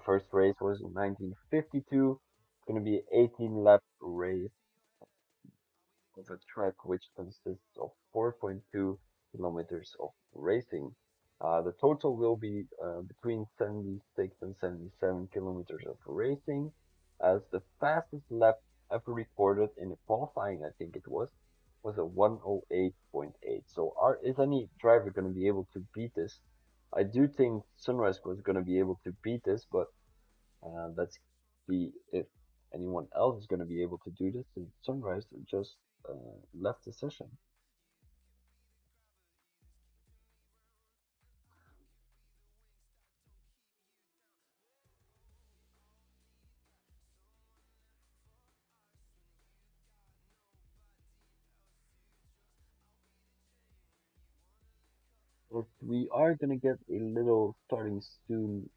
First race was in 1952. It's gonna be an 18 lap race. of a track which consists of 4.2 kilometers of racing. The total will be between 76 and 77 kilometers of racing, as the fastest lap ever recorded in a qualifying, I think it was a 108.8. So is any driver going to be able to beat this? I do think Sunrise was going to be able to beat this, but let's see if anyone else is going to be able to do this. And Sunrise just left the session. But we are going to get a little starting soon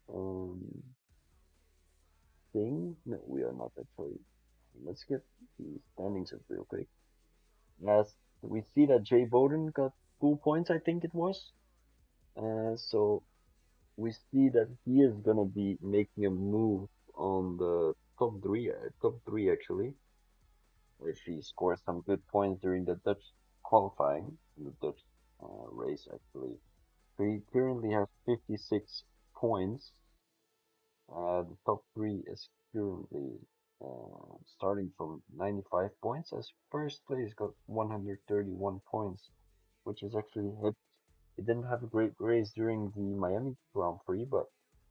thing. No, we are not actually. Let's get the standings up real quick. As we see that Jay Bowden got full points, I think it was. So we see that he is gonna be making a move on the top three actually, if he scores some good points during the Dutch qualifying, the Dutch race actually. So he currently has 56 points. The top three is currently starting from 95 points, as first place got 131 points, which is actually hit. He didn't have a great race during the Miami Grand Prix, but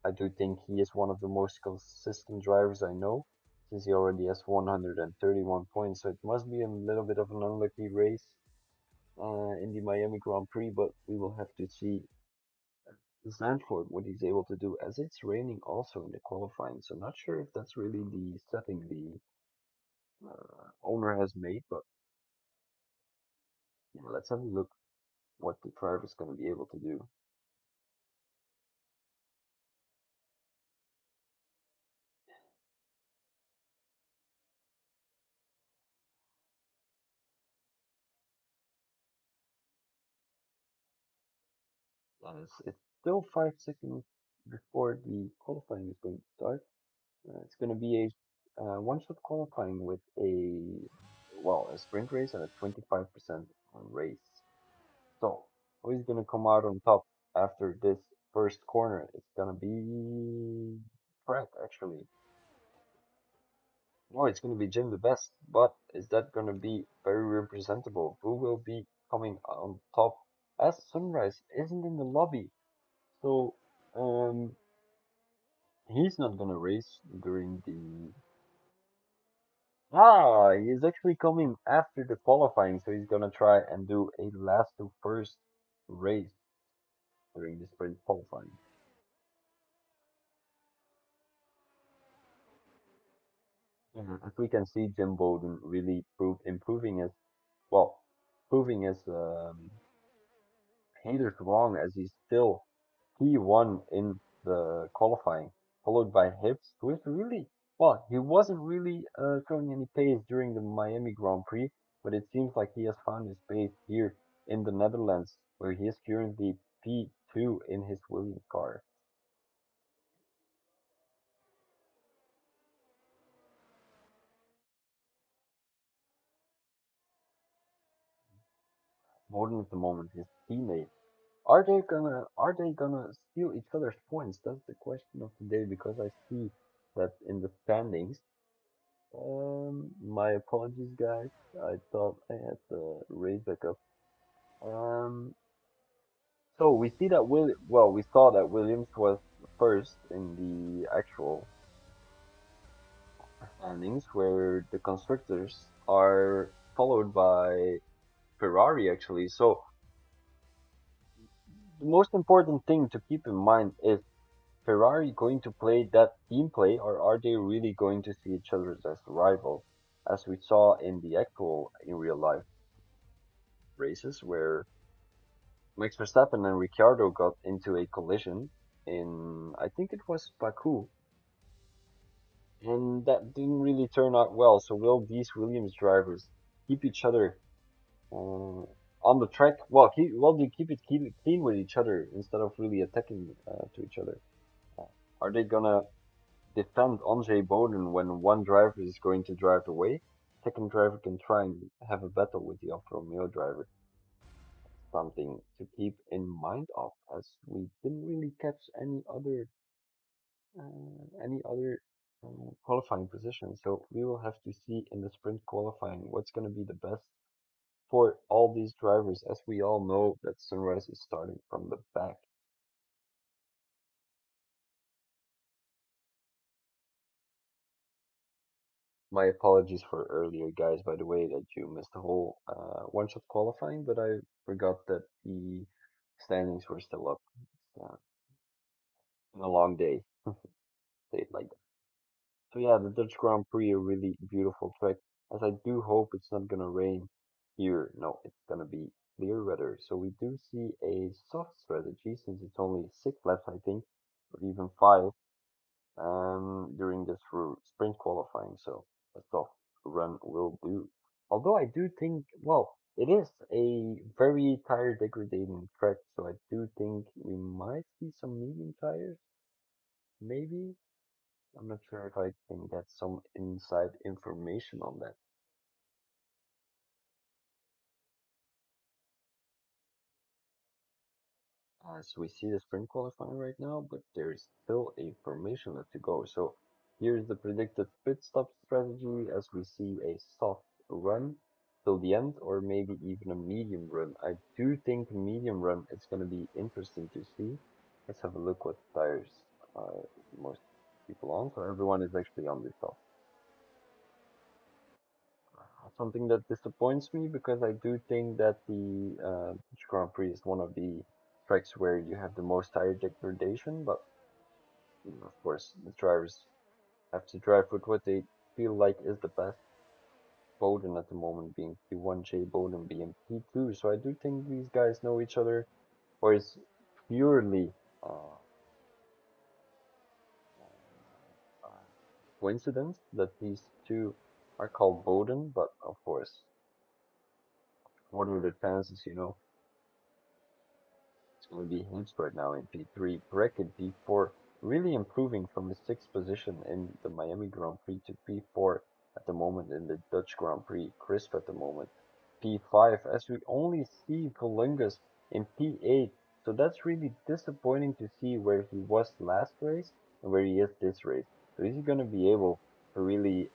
I do think he is one of the most consistent drivers I know, since he already has 131 points. So it must be a little bit of an unlucky race in the Miami Grand Prix, but we will have to see Zandvoort what he's able to do, as it's raining also in the qualifying. So not sure if that's really the setting the owner has made, but yeah, let's have a look what the driver is going to be able to do. It's still 5 seconds before the qualifying is going to start. It's going to be a one-shot qualifying with a sprint race and a 25% race. So, who is going to come out on top after this first corner? It's going to be Fred, actually. No, it's going to be Jim the Best, but is that going to be very representable? Who will be coming on top as Sunrise isn't in the lobby? So, um, he's not gonna race during the. He's actually coming after the qualifying, so he's gonna try and do a last to first race during the sprint qualifying. As we can see, Jim Bowden really improving his, well, proving his haters wrong, as he's still P1 in the qualifying, followed by Hibbs, who is really, well, he wasn't really showing any pace during the Miami Grand Prix, but it seems like he has found his pace here in the Netherlands, where he is currently P2 in his Williams car. More than at the moment, his teammates. Are they gonna steal each other's points? That's the question of the day, because I see that in the standings. My apologies, guys. I thought I had the raise back up. Um, so we see that we saw that Williams was first in the actual standings, where the constructors are followed by Ferrari, actually. So the most important thing to keep in mind is Ferrari going to play that team play, or are they really going to see each other as rivals, as we saw in the actual in real life races, where Max Verstappen and Ricciardo got into a collision in, I think it was Baku, and that didn't really turn out well. So will these Williams drivers keep each other on the track? Well, they keep it clean with each other instead of really attacking to each other? Uh, are they gonna defend Andre Bowden when one driver is going to drive away? second driver can try and have a battle with the Alfa Romeo driver. Something to keep in mind of, as we didn't really catch any other qualifying position. So we will have to see in the sprint qualifying what's going to be the best for all these drivers, as we all know that Sunrise is starting from the back. My apologies for earlier, guys, by the way, that you missed the whole one-shot qualifying, but I forgot that the standings were still up. Uh, been a long day, say it like that. So yeah, the Dutch Grand Prix, a really beautiful track, as I do hope it's not gonna rain here. No, it's gonna be clear weather. So we do see a soft strategy, since it's only 6 laps, I think, or even 5, during this sprint qualifying. So a soft run will do. Although I do think, well, it is a very tire degrading track, so I do think we might see some medium tires, maybe. I'm not sure if I can get some inside information on that. As we see the sprint qualifying right now, but there is still a formation left to go. So here's the predicted pit stop strategy, as we see a soft run till the end, or maybe even a medium run. I do think medium run is going to be interesting to see. Let's have a look what tires are most people on. So everyone is actually on this soft. Something that disappoints me, because I do think that the Dutch Grand Prix is one of the tracks where you have the most tire degradation, but of course the drivers have to drive with what they feel like is the best. Bowden at the moment being P1, Jay Bowden being P2, so I do think these guys know each other, or it's purely uh, uh, coincidence that these two are called Bowden, but of course, what are the chances? It's going to be Hoops right now in P3. Breck in P4, really improving from his sixth position in the Miami Grand Prix to P4 at the moment in the Dutch Grand Prix. Crisp at the moment. P5, as we only see Columbus in P8. So that's really disappointing to see where he was last race and where he is this race. So is he going to be able to really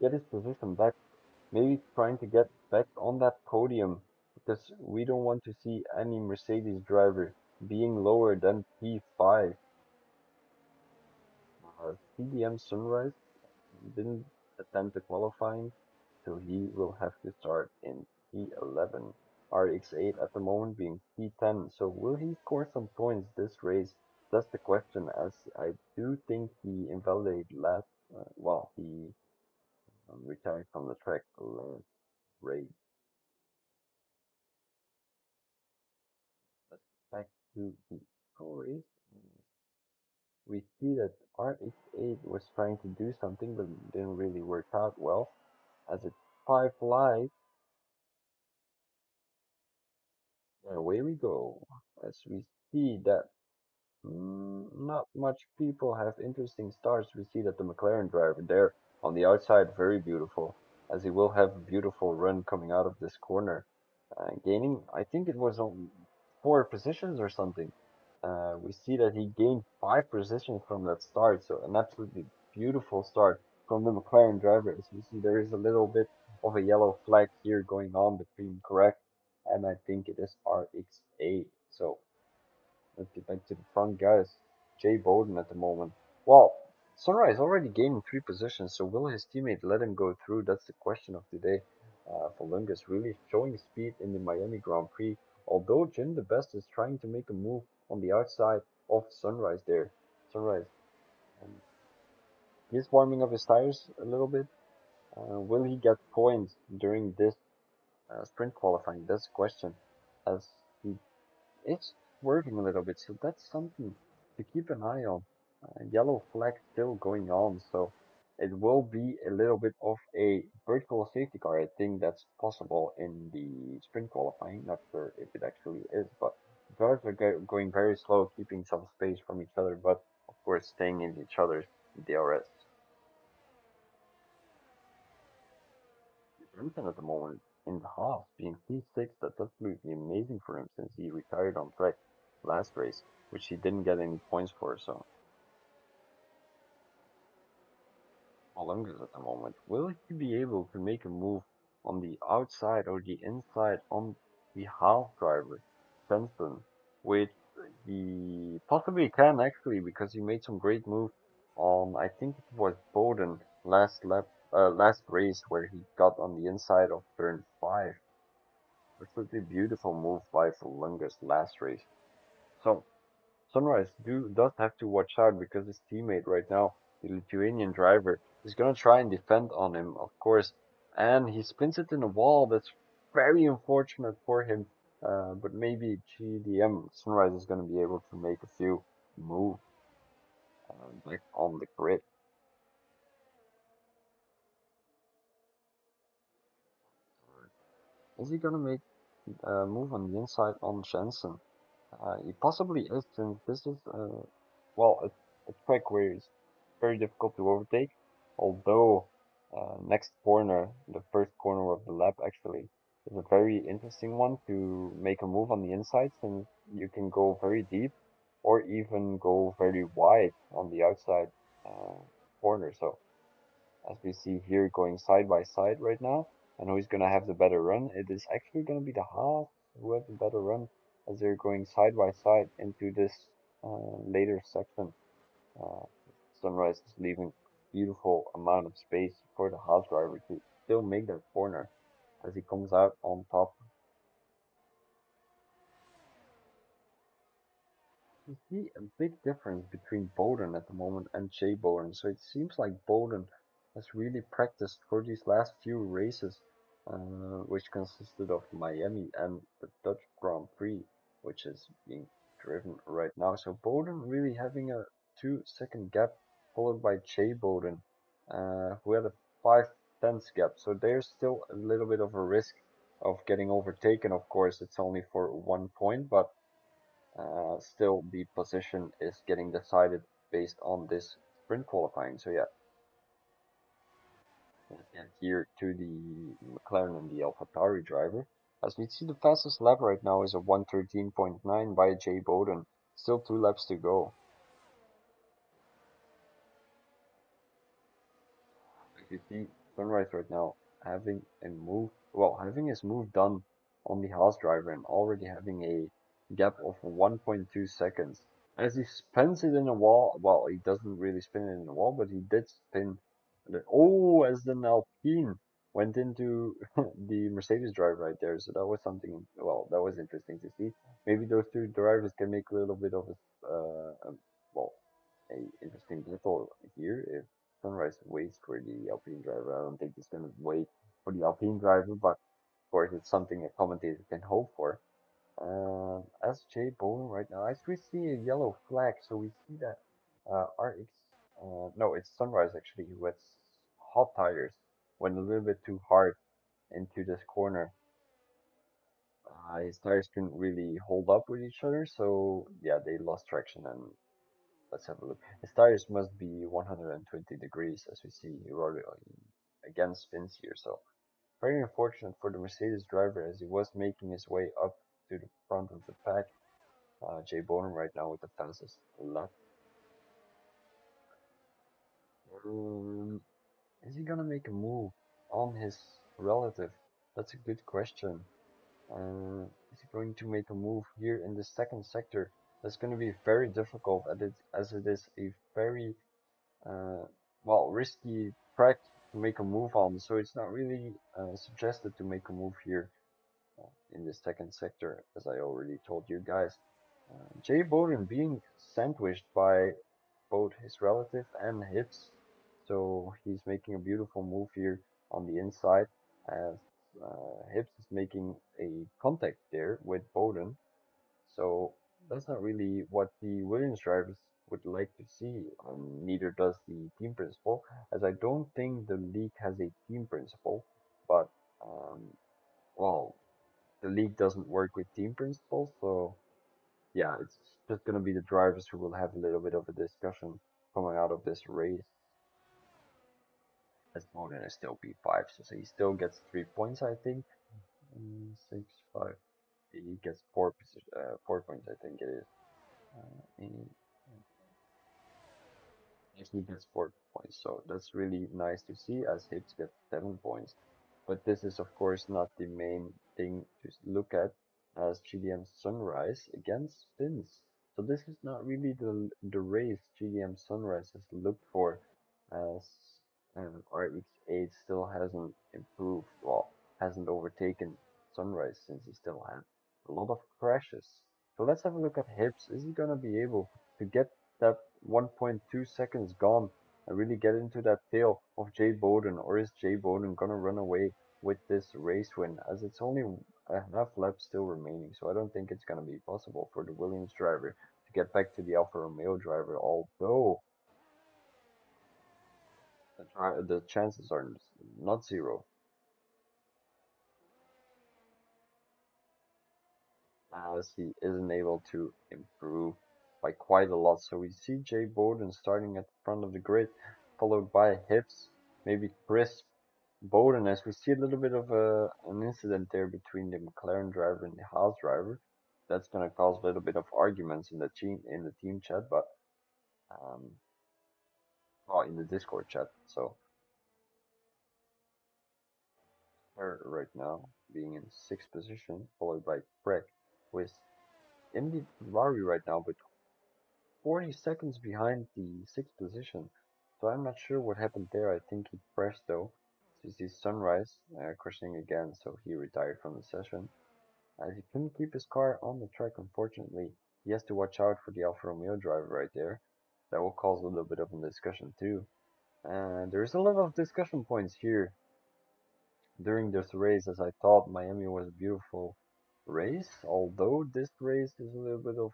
get his position back, maybe trying to get back on that podium, because we don't want to see any Mercedes driver being lower than P5. CDM Sunrise didn't attempt the qualifying, so he will have to start in P11. RX8 at the moment being P10, so will he score some points this race? That's the question, as I do think he invalidated last, he retired from the track last race. Back to the stories, we see that RH8 was trying to do something but didn't really work out well, as it's 5 live. And away we go, as we see that not much people have interesting starts. We see that the McLaren driver there on the outside, very beautiful, as he will have a beautiful run coming out of this corner, gaining, I think it was on 4 positions or something. We see that he gained 5 positions from that start, so an absolutely beautiful start from the McLaren driver. As we see, there is a little bit of a yellow flag here going on between correct, and I think it is RX8. So let's get back to the front, guys. Jay Bowden at the moment. Well, Sunrise already gained 3 positions, so will his teammate let him go through? That's the question of today. For Lungus, really showing speed in the Miami Grand Prix. Although Jim the Best is trying to make a move on the outside of Sunrise there. Sunrise, um, he's warming up his tires a little bit. Will he get points during this sprint qualifying? That's the question. As he it's working a little bit, so that's something to keep an eye on. Yellow flag still going on, so it will be a little bit of a virtual safety car. I think that's possible in the sprint qualifying. Not sure if it actually is, but drivers are going very slow, keeping some space from each other, but of course staying in each other's DRS. Jensen at the moment in the half being P6, that's absolutely amazing for him since he retired on track last race, which he didn't get any points for. So Columbus at the moment, will he be able to make a move on the outside or the inside on the half driver, Jensen, which he possibly can actually because he made some great moves on I think it was Bowden last race where he got on the inside of turn 5. Absolutely beautiful move by Fulungus last race. So Sunrise does have to watch out because his teammate right now, the Lithuanian driver, is gonna try and defend on him, of course, and he spins it in a wall. That's very unfortunate for him. But maybe GDM Sunrise is gonna be able to make a few moves back on the grid. Is he gonna make a move on the inside on Jensen? He possibly is, since this is well, a track where it's very difficult to overtake. Although next corner, the first corner of the lap actually, is a very interesting one to make a move on the inside, since you can go very deep or even go very wide on the outside uh, corner. So as we see here going side by side right now, and who's going to have the better run? It is actually going to be the half who has the better run as they're going side by side into this later section. Uh, Sunrise is leaving beautiful amount of space for the half driver to still make that corner as he comes out on top. You see a big difference between Bowden at the moment and Jay Bowden. So it seems like Bowden has really practiced for these last few races, which consisted of Miami and the Dutch Grand Prix, which is being driven right now. So Bowden really having a 2 second gap, followed by Jay Bowden, who had a 5 tenths gap. So there's still a little bit of a risk of getting overtaken. Of course, it's only for 1 point, but still the position is getting decided based on this sprint qualifying. So yeah, and here to the McLaren and the AlphaTauri driver. As we see, the fastest lap right now is a 1:13.9 by Jay Bowden. Still 2 laps to go. As you see, Sunrise right now having a move, well, having his move done on the Haas driver and already having a gap of 1.2 seconds. As he spins it in a wall, well, he doesn't really spin it in a wall, but he did spin. Oh, as the Alpine went into the Mercedes driver right there. So that was something, well, that was interesting to see. Maybe those two drivers can make a little bit of well, a interesting battle here. If Sunrise waits for the Alpine driver, I don't think he's going to wait for the Alpine driver, but of course, it's something a commentator can hope for. SJ Bowden right now. As we see a yellow flag, so we see that RX, no, it's Sunrise actually, who had hot tires, went a little bit too hard into this corner. His tires couldn't really hold up with each other, so yeah, they lost traction. And let's have a look. His tires must be 120 degrees, as we see he rode again spins here. So very unfortunate for the Mercedes driver as he was making his way up to the front of the pack. Jay Bowden right now with the fastest lap. Is he gonna make a move on his relative? That's a good question. Is he going to make a move here in the second sector? That's going to be very difficult as it is a very uh, well risky track to make a move on. So it's not really suggested to make a move here in the second sector, as I already told you guys. Jay Bowden being sandwiched by both his relative and hips. So he's making a beautiful move here on the inside as Hips is making a contact there with Bowden. So that's not really what the Williams drivers would like to see. Neither does the team principal, as I don't think the league has a team principal. But um, well, the league doesn't work with team principals, so yeah, it's just gonna be the drivers who will have a little bit of a discussion coming out of this race. as Bowden is still P5, so he still gets 3 points, I think. 6, 5. He gets 4 points, I think it is. And actually gets 4 points, so that's really nice to see as Hips gets 7 points. But this is of course not the main thing to look at as GDM Sunrise against Spins. So this is not really the race GDM Sunrise has looked for as RX8 still hasn't improved, well, hasn't overtaken Sunrise since he still had a lot of crashes. So let's have a look at Hips. Is he gonna be able to get that 1.2 seconds gone and really get into that tail of Jay Bowden, or is Jay Bowden gonna run away with this race win as it's only a half lap still remaining, so I don't think it's gonna be possible for the Williams driver to get back to the Alfa Romeo driver, although the chances are not zero as he isn't able to improve by quite a lot. So we see Jay Bowden starting at the front of the grid, followed by Hips, maybe Chris Bowden, as we see a little bit of an incident there between the McLaren driver and the Haas driver. That's going to cause a little bit of arguments in the team chat, but um, well, in the Discord chat. So her right now being in sixth position, followed by Craig, who is in the Ferrari right now, but 40 seconds behind the sixth position. So I'm not sure what happened there. I think he crashed though. So you see Sunrise crashing again, so he retired from the session. As he couldn't keep his car on the track, unfortunately, he has to watch out for the Alfa Romeo driver right there. That will cause a little bit of a discussion too. And there's a lot of discussion points here during this race, as I thought Miami was a beautiful race, although this race is a little bit of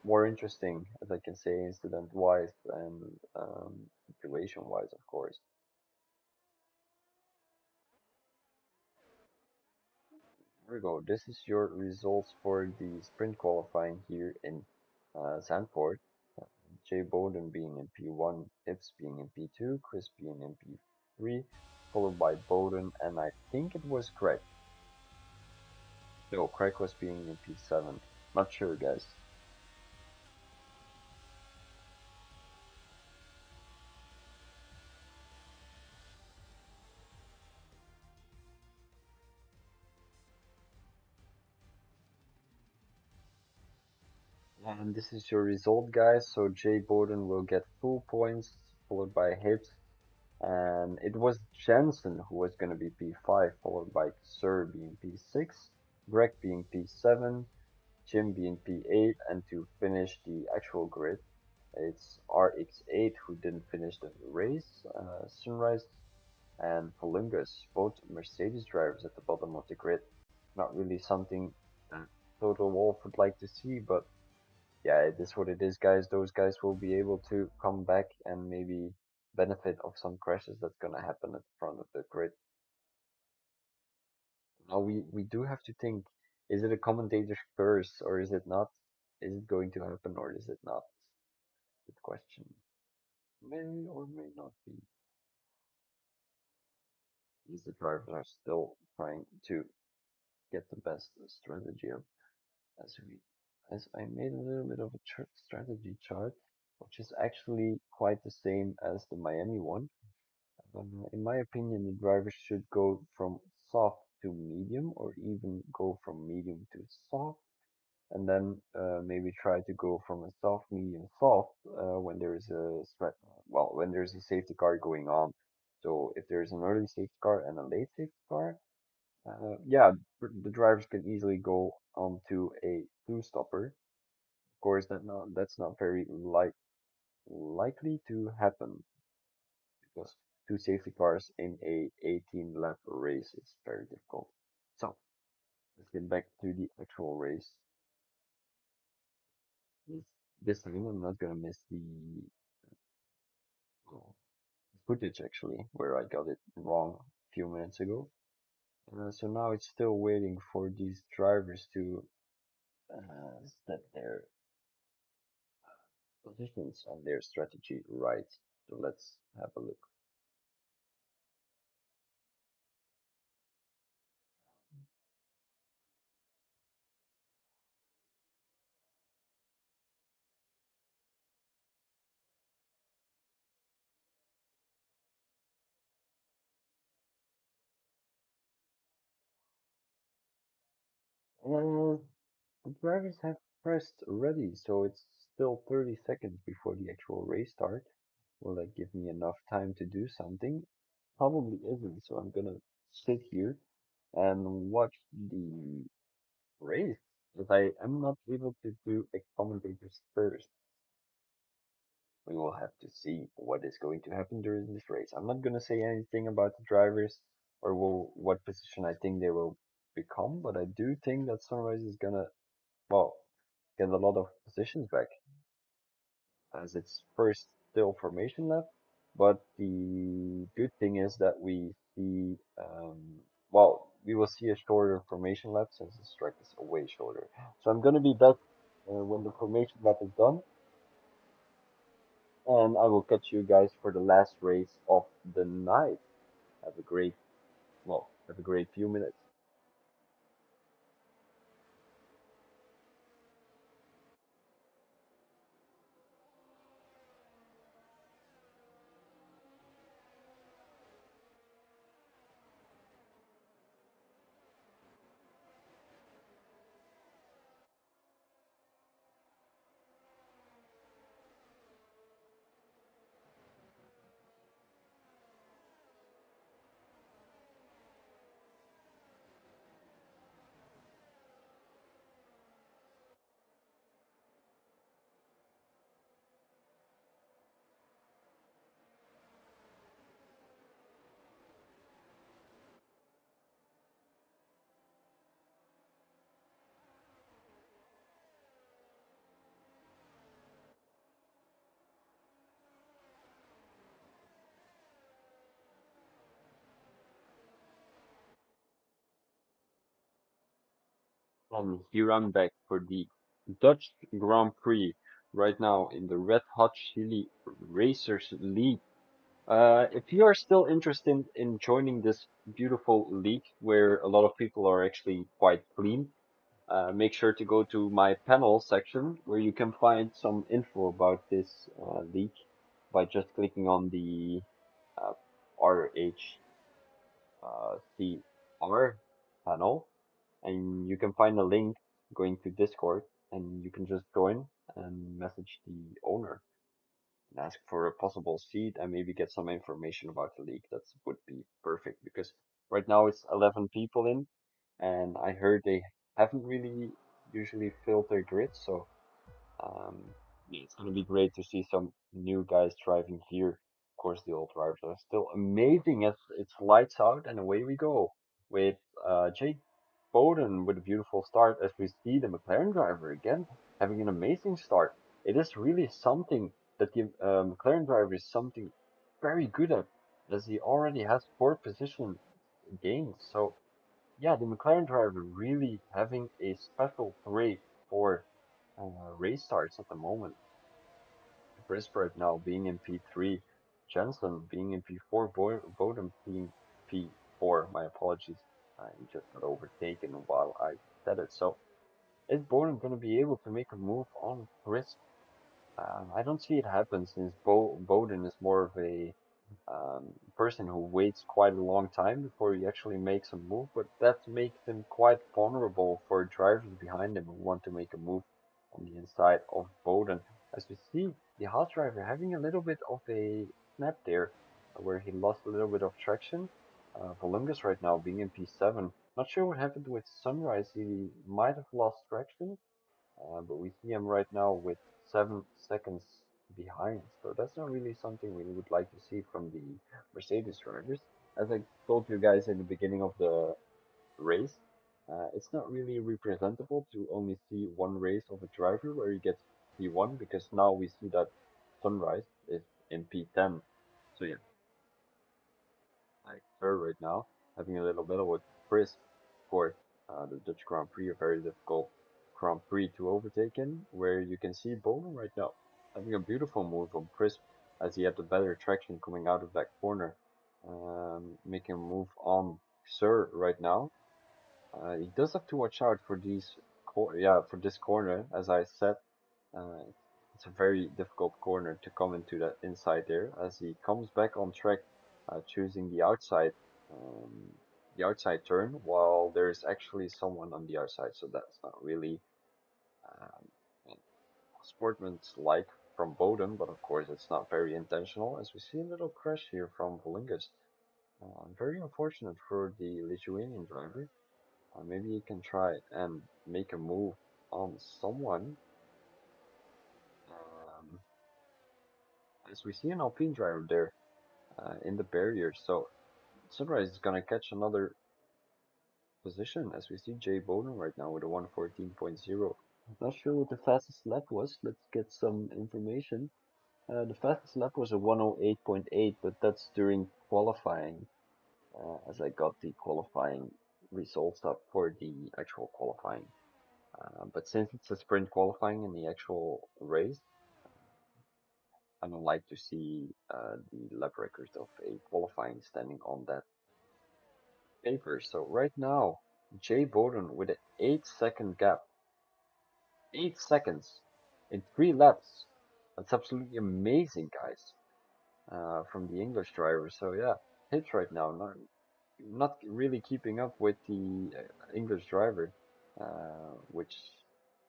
more interesting, as I can say, incident-wise and situation-wise, of course. Here we go. This is your results for the sprint qualifying here in Zandvoort. Uh, Jay Bowden being in P1, Ips being in P2, Chris being in P3, followed by Bowden, and I think it was Craig. No, Craig was being in P7. Not sure, guys. And this is your result, guys. So Jay Bowden will get full points, followed by Hips. And it was Jensen who was going to be P5, followed by Sir being P6, Greg being P7, Jim being P8, and to finish the actual grid, it's RX8 who didn't finish the race, Sunrise and Colungus, both Mercedes drivers at the bottom of the grid. Not really something that Total Wolf would like to see, but yeah, it is what it is, guys. Those guys will be able to come back and maybe benefit of some crashes that's gonna happen at the front of the grid. Now we do have to think, is it a commentator's curse or is it not? Is it going to happen or is it not? Good question. May or may not be. These the drivers are still trying to get the best strategy up as we as I made a little bit of a strategy chart, which is actually quite the same as the Miami one. In my opinion, the driver should go from soft to medium or even go from medium to soft and then maybe try to go from a soft, medium, soft when there is when there's a safety car going on. So if there's an early safety car and a late safety car, yeah, the drivers can easily go onto a two-stopper. Of course, that's not very likely to happen because two safety cars in a 18 lap race is very difficult. So let's get back to the actual race. This, this time I'm not gonna miss the well, footage actually where I got it wrong a few minutes ago. So now it's still waiting for these drivers to set their positions and their strategy right. So let's have a look. And the drivers have pressed ready, so it's still 30 seconds before the actual race start. Will that give me enough time to do something? Probably isn't, so I'm gonna sit here and watch the race. But I am not able to do a commentators first. We will have to see what is going to happen during this race. I'm not gonna say anything about the drivers or what position I think they will become, but I do think that Sunrise is gonna, well, get a lot of positions back as it's first still formation lap. But the good thing is that we see, well, we will see a shorter formation lap since the strike is way shorter. So I'm gonna be back when the formation lap is done, and I will catch you guys for the last race of the night. Have a great, well, have a great few minutes. And here I'm back for the Dutch Grand Prix right now in the Red Hot Chili Racers League. If you are still interested in joining this beautiful league where a lot of people are actually quite clean, make sure to go to my panel section where you can find some info about this league by just clicking on the uh, RHCR panel, and you can find a link going to Discord, and you can just join and message the owner and ask for a possible seat and maybe get some information about the league. That would be perfect because right now it's 11 people in, and I heard they haven't really usually filled their grid, so yeah, it's gonna be great to see some new guys driving here. Of course, the old drivers are still amazing as it's lights out and away we go with Jake Bowden with a beautiful start as we see the McLaren driver again having an amazing start. It is really something that the McLaren driver is something very good at as he already has four position gains. So yeah, the McLaren driver really having a special trait for race starts at the moment. Crisp right now being in P3, Jensen being in P4, Bodem being P4. My apologies. He just got overtaken while I said it. So is Bodem going to be able to make a move on Crisp? I don't see it happen since Bowden is more of a person who waits quite a long time before he actually makes a move, but that makes him quite vulnerable for drivers behind him who want to make a move on the inside of Bowden. As we see, the Haas driver having a little bit of a snap there, where he lost a little bit of traction. Volungus right now being in P7. Not sure what happened with Sunrise. He might have lost traction, but we see him right now with 7 seconds behind. So that's not really something we would like to see from the Mercedes drivers. As I told you guys in the beginning of the race, it's not really representable to only see one race of a driver where he gets P1 because now we see that Sunrise is in P10. So yeah, like her right now, having a little battle with Chris for the Dutch Grand Prix, a very difficult Grand Prix to overtake in, where you can see Bowman right now having a beautiful move on Chris. as he had the better traction coming out of that corner, making a move on Sir right now. He does have to watch out for for this corner, as I said. Uh, it's a very difficult corner to come into that inside there, as he comes back on track, choosing um, the outside turn, while there's actually someone on the outside, so that's not really um, sportsmanlike from Bowden, but of course it's not very intentional, as we see a little crash here from Volingus. Very unfortunate for the Lithuanian driver. Maybe he can try and make a move on someone. Um, as we see an Alpine driver there in the barrier, so Sunrise is gonna catch another position as we see Jay Bowden right now with a 114.0. Not sure what the fastest lap was. Let's get some information. The fastest lap was a 108.8, but that's during qualifying, as I got the qualifying results up for the actual qualifying. But since it's a sprint qualifying in the actual race, I don't like to see the lap record of a qualifying standing on that paper. So right now, Jay Bowden with an 8 second gap, 8 seconds in 3 laps. That's absolutely amazing, guys, from the English driver. So yeah, hits right now, not really keeping up with the English driver, which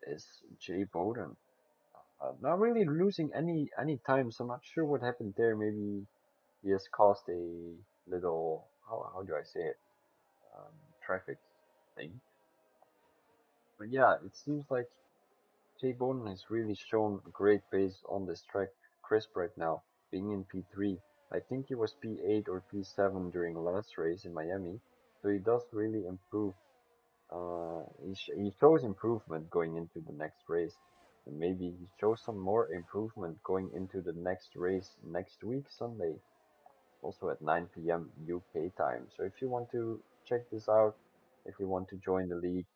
is Jay Bowden. Not really losing any time, so I'm not sure what happened there. Maybe he has caused a little, how do I say it, traffic thing. But yeah, it seems like Jay Bowden has really shown great pace on this track. Crisp right now, being in P3. I think he was P8 or P7 during the last race in Miami, so he does really improve. He shows improvement going into the next race, and maybe he shows some more improvement going into the next race next week, Sunday, also at 9 p.m. UK time. So if you want to check this out, if you want to join the league,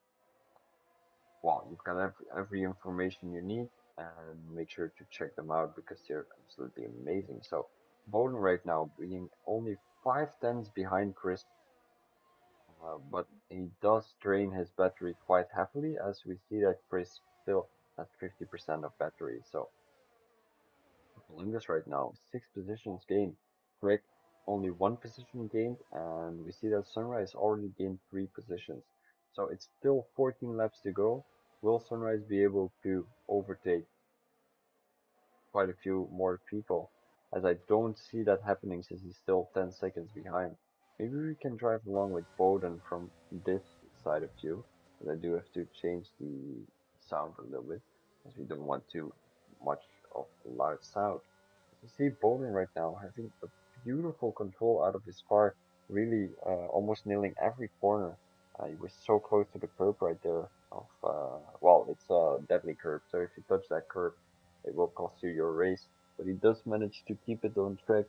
well, you've got every information you need, and make sure to check them out because they're absolutely amazing. So Bowden right now being only 5 tenths behind Chris, but he does drain his battery quite heavily, as we see that Chris still has 50% of battery. So Columbus right now, 6 positions gained. Greg only 1 position gained, and we see that Sunrise already gained 3 positions. So it's still 14 laps to go. Will Sunrise be able to overtake quite a few more people, as I don't see that happening since he's still 10 seconds behind? Maybe we can drive along with Bowden from this side of you, but I do have to change the sound a little bit, as we don't want too much of loud sound. As you see Bowden right now having a beautiful control out of his car, really almost nailing every corner. He was so close to the curb right there well, it's a deadly curb, so if you touch that curb, it will cost you your race. But he does manage to keep it on track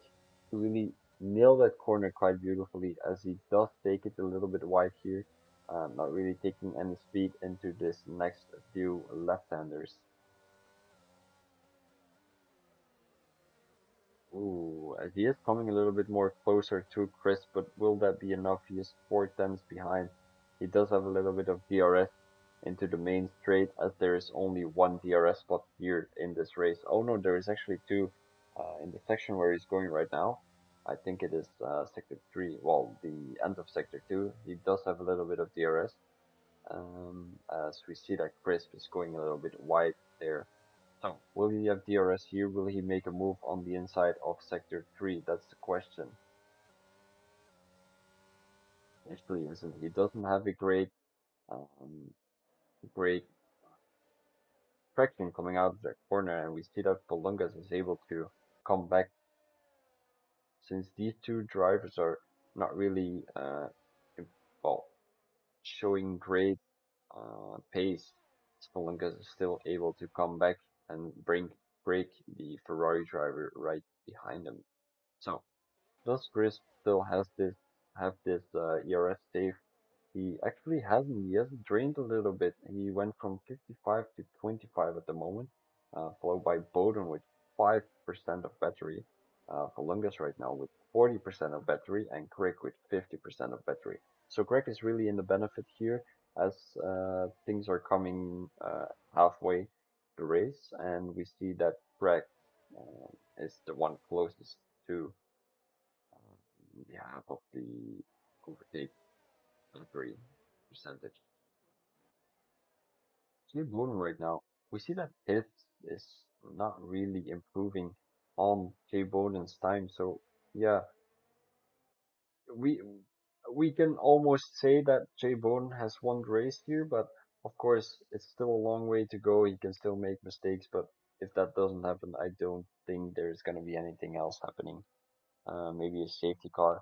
to really nail that corner quite beautifully, as he does take it a little bit wide here, not really taking any speed into this next few left-handers. Ooh, as he is coming a little bit more closer to Chris, but will that be enough? He is 4 tenths behind. He does have a little bit of DRS into the main straight, as there is only one DRS spot here in this race. Oh no, there is actually two in the section where he's going right now. I think it is sector 3, well, the end of sector 2. He does have a little bit of DRS, as we see that Crisp is going a little bit wide there. So, will he have DRS here? Will he make a move on the inside of Sector 3? That's the question. Actually, isn't he? Doesn't have a um, great traction coming out of the corner, and we see that Polungas is able to come back, since these two drivers are not really, well, showing great pace. Polungas is still able to come back and break the Ferrari driver right behind him. So, does Chris still have this ERS save? He actually hasn't. He has drained a little bit. He went from 55 to 25 at the moment, followed by Bowden with 5% of battery. Columbus right now with 40% of battery and Crick with 50% of battery. So Crick is really in the benefit here as things are coming halfway the race, and we see that Crick is the one closest to the half of the overtake battery percentage. See Bloom right now. We see that hit is not really improving on Jay Bowden's time. So yeah, we we can almost say that Jay Bowden has won the race here, but of course it's still a long way to go. He can still make mistakes, but if that doesn't happen, I don't think there's gonna be anything else happening. Maybe a safety car,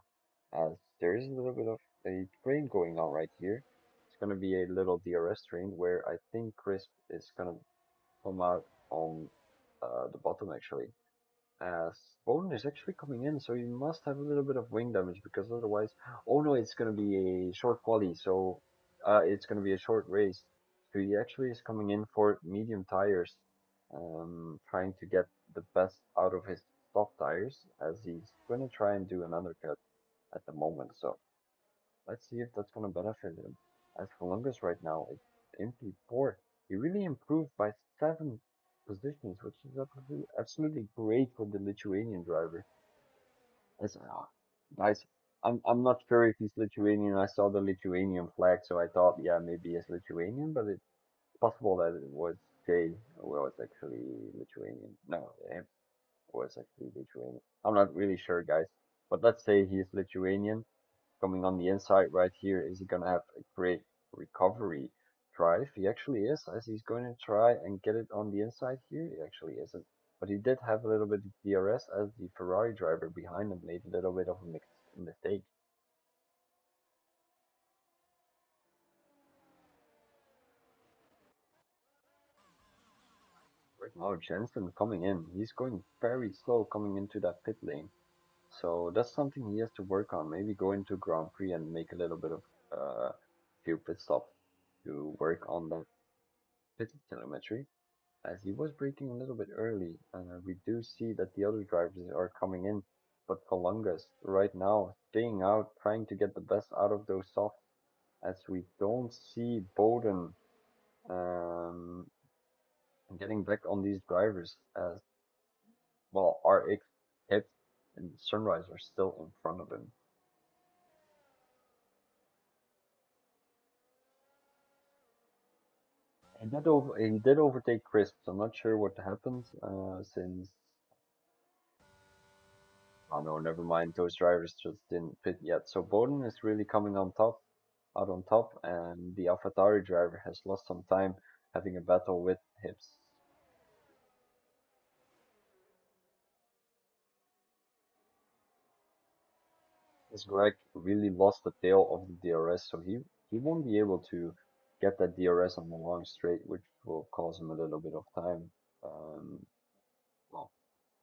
as there is a little bit of a train going on right here. It's gonna be a little DRS train where I think Crisp is gonna come out on the bottom actually. As Bowden is actually coming in, so you must have a little bit of wing damage because otherwise, oh no, it's gonna be a short quali, so it's gonna be a short race. So he actually is coming in for medium tires, trying to get the best out of his soft tires as he's gonna try and do an undercut at the moment. So let's see if that's going to benefit him. As Columbus right now is in P4, he really improved by 7 positions, which is absolutely great for the Lithuanian driver. As, guys, I'm not sure if he's Lithuanian. I saw the Lithuanian flag, so I thought, yeah, maybe he's Lithuanian, but it's possible that it was Jay who was actually Lithuanian. No, him was actually Lithuanian. I'm not really sure, guys, but let's say he's Lithuanian coming on the inside right here. Is he gonna have a great recovery drive? He actually is, as he's going to try and get it on the inside here. He actually isn't. But he did have a little bit of DRS as the Ferrari driver behind him made a little bit of a mistake. Right now, Jensen coming in. He's going very slow coming into that pit lane. So that's something he has to work on. Maybe go into Grand Prix and make a little bit of few pit stops to work on that pit telemetry, as he was braking a little bit early. We do see that the other drivers are coming in, but Kalungas right now staying out, trying to get the best out of those softs, as we don't see Bowden um, getting back on these drivers, as well RX, Hit, and Sunrise are still in front of him. He did overtake Crisp, so I'm not sure what happened, since oh no, never mind. Those drivers just didn't pit yet. So Bowden is really coming out on top, and the AlphaTauri driver has lost some time having a battle with Hips. As Greg really lost the tail of the DRS, so he won't be able to get that DRS on the long straight, which will cause him a little bit of time. Um, well,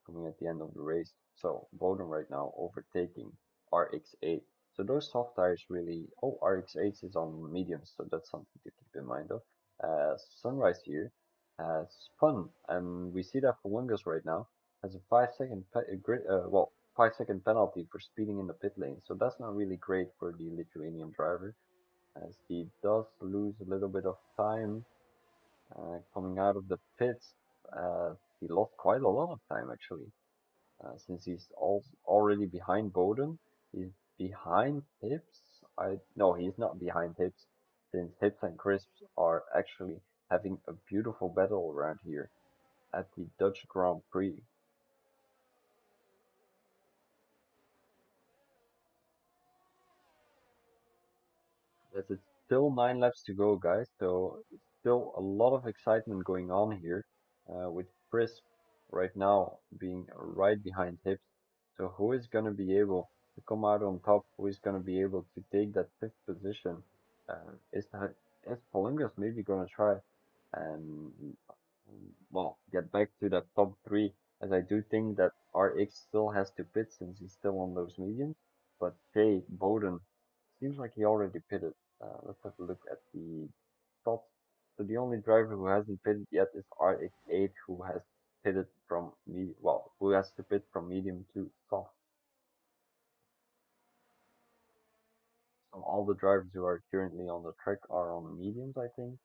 coming at the end of the race. So Bowden right now overtaking RX8. So those soft tires really, oh, RX8 is on mediums, so that's something to keep in mind of. Sunrise here has spun, and we see that Columbus right now has a 5 second, 5 second penalty for speeding in the pit lane. So that's not really great for the Lithuanian driver, as he does lose a little bit of time coming out of the pits. He lost quite a lot of time actually, since he's already behind Bowden. He's behind Hips. I no, he's not behind Hips, since Hips and Crisps are actually having a beautiful battle around here at the Dutch Grand Prix. There's still 9 laps to go, guys. So still a lot of excitement going on here, with Crisp right now being right behind Hips. So who is going to be able to come out on top? Who is going to be able to take that fifth position? Is Polingas maybe going to try and get back to that top three? As I do think that RX still has to pit since he's still on those mediums, but Jay Bowden seems like he already pitted. Let's have a look at the top. So the only driver who hasn't pitted yet is RX8, who has pitted from who has to pit from medium to soft. So all the drivers who are currently on the track are on mediums, I think.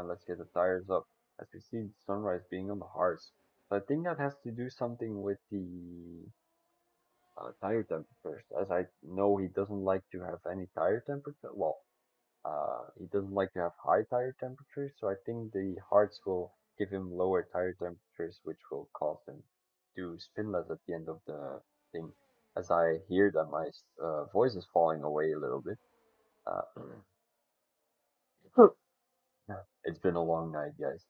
Let's get the tires up. As we see Sunrise being on the hards. So I think that has to do something with the tire temperatures. As I know, he doesn't like to have any tire temperature. Well, he doesn't like to have high tire temperatures. So I think the hards will give him lower tire temperatures, which will cause him to spin less at the end of the thing. As I hear that my voice is falling away a little bit. Uh, it's been a long night, guys.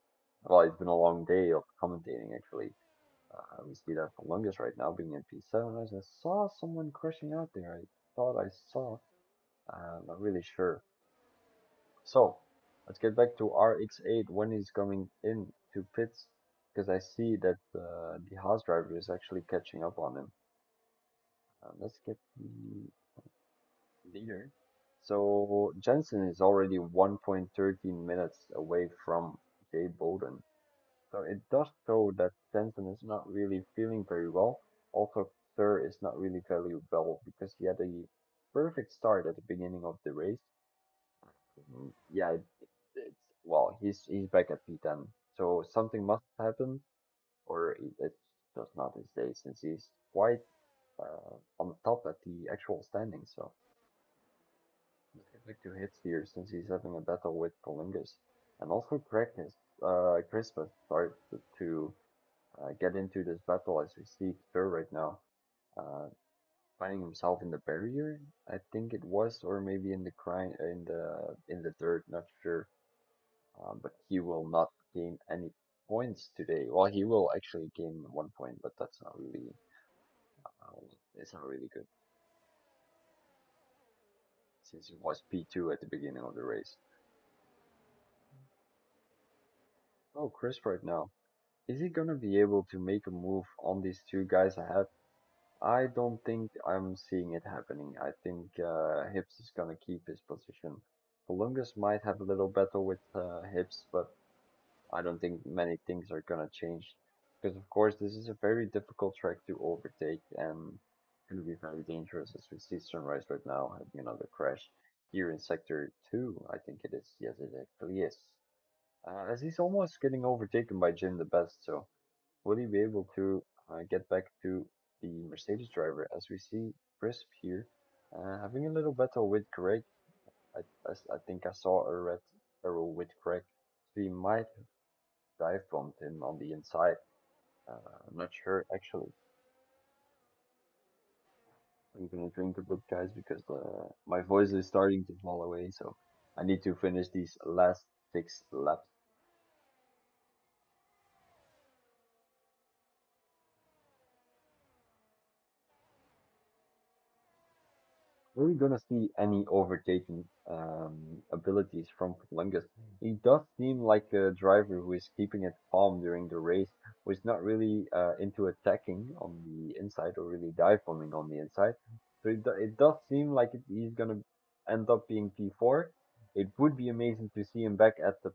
Well, it's been a long day of commentating, actually. We see that Columbus right now being in P7. As I saw someone crashing out there. I thought I saw. Not really sure. So, let's get back to RX8 when he's coming in to pits. Because I see that the Haas driver is actually catching up on him. Let's get the leader. So, Jensen is already 1.13 minutes away from Jay Bowden. So it does show that Jensen is not really feeling very well. Also, Sir is not really very well because he had a perfect start at the beginning of the race. Yeah, it's he's back at P10, so something must happen, or it's just not his day since he's quite on the top at the actual standings. So let's get back to hits here since he's having a battle with Colingus, and also Christmas started to get into this battle as we see Sir right now, uh, finding himself in the barrier. I think it was, or maybe in the dirt, not sure. But he will not gain any points today. Well, he will actually gain 1 point, but that's not really, it's not really good since he was P2 at the beginning of the race. Oh, Chris right now. Is he gonna be able to make a move on these two guys ahead? I don't think I'm seeing it happening. I think Hips is gonna keep his position. Columbus might have a little battle with Hips, but I don't think many things are gonna change. Because of course this is a very difficult track to overtake and gonna be very dangerous as we see Sunrise right now having another crash here in sector 2, I think it is. Yes, it actually is. As he's almost getting overtaken by Jim the Best, so will he be able to get back to the Mercedes driver as we see Crisp here having a little battle with Greg. I think I saw a red arrow with Greg, so he might dive bombed him on the inside. I'm not sure actually. I'm gonna drink a bit, guys, because my voice is starting to fall away. So I need to finish these last 6 laps. Are we gonna see any overtaking abilities from Columbus? He does seem like a driver who is keeping it calm during the race, who is not really into attacking on the inside or really dive bombing on the inside. So it does seem like he's gonna end up being P4. It would be amazing to see him back at the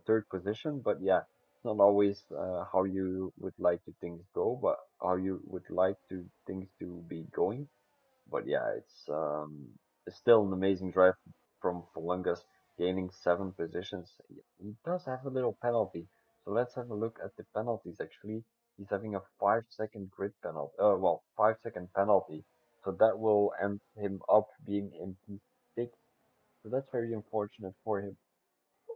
third position, but yeah, it's not always how you would like to things go, but how you would like to things to be going. But yeah, it's still an amazing drive from Folungas, gaining 7 positions. He does have a little penalty, so let's have a look at the penalties. Actually, he's having a 5 second grid penalty. 5 second penalty, so that will end him up being in P6. So that's very unfortunate for him.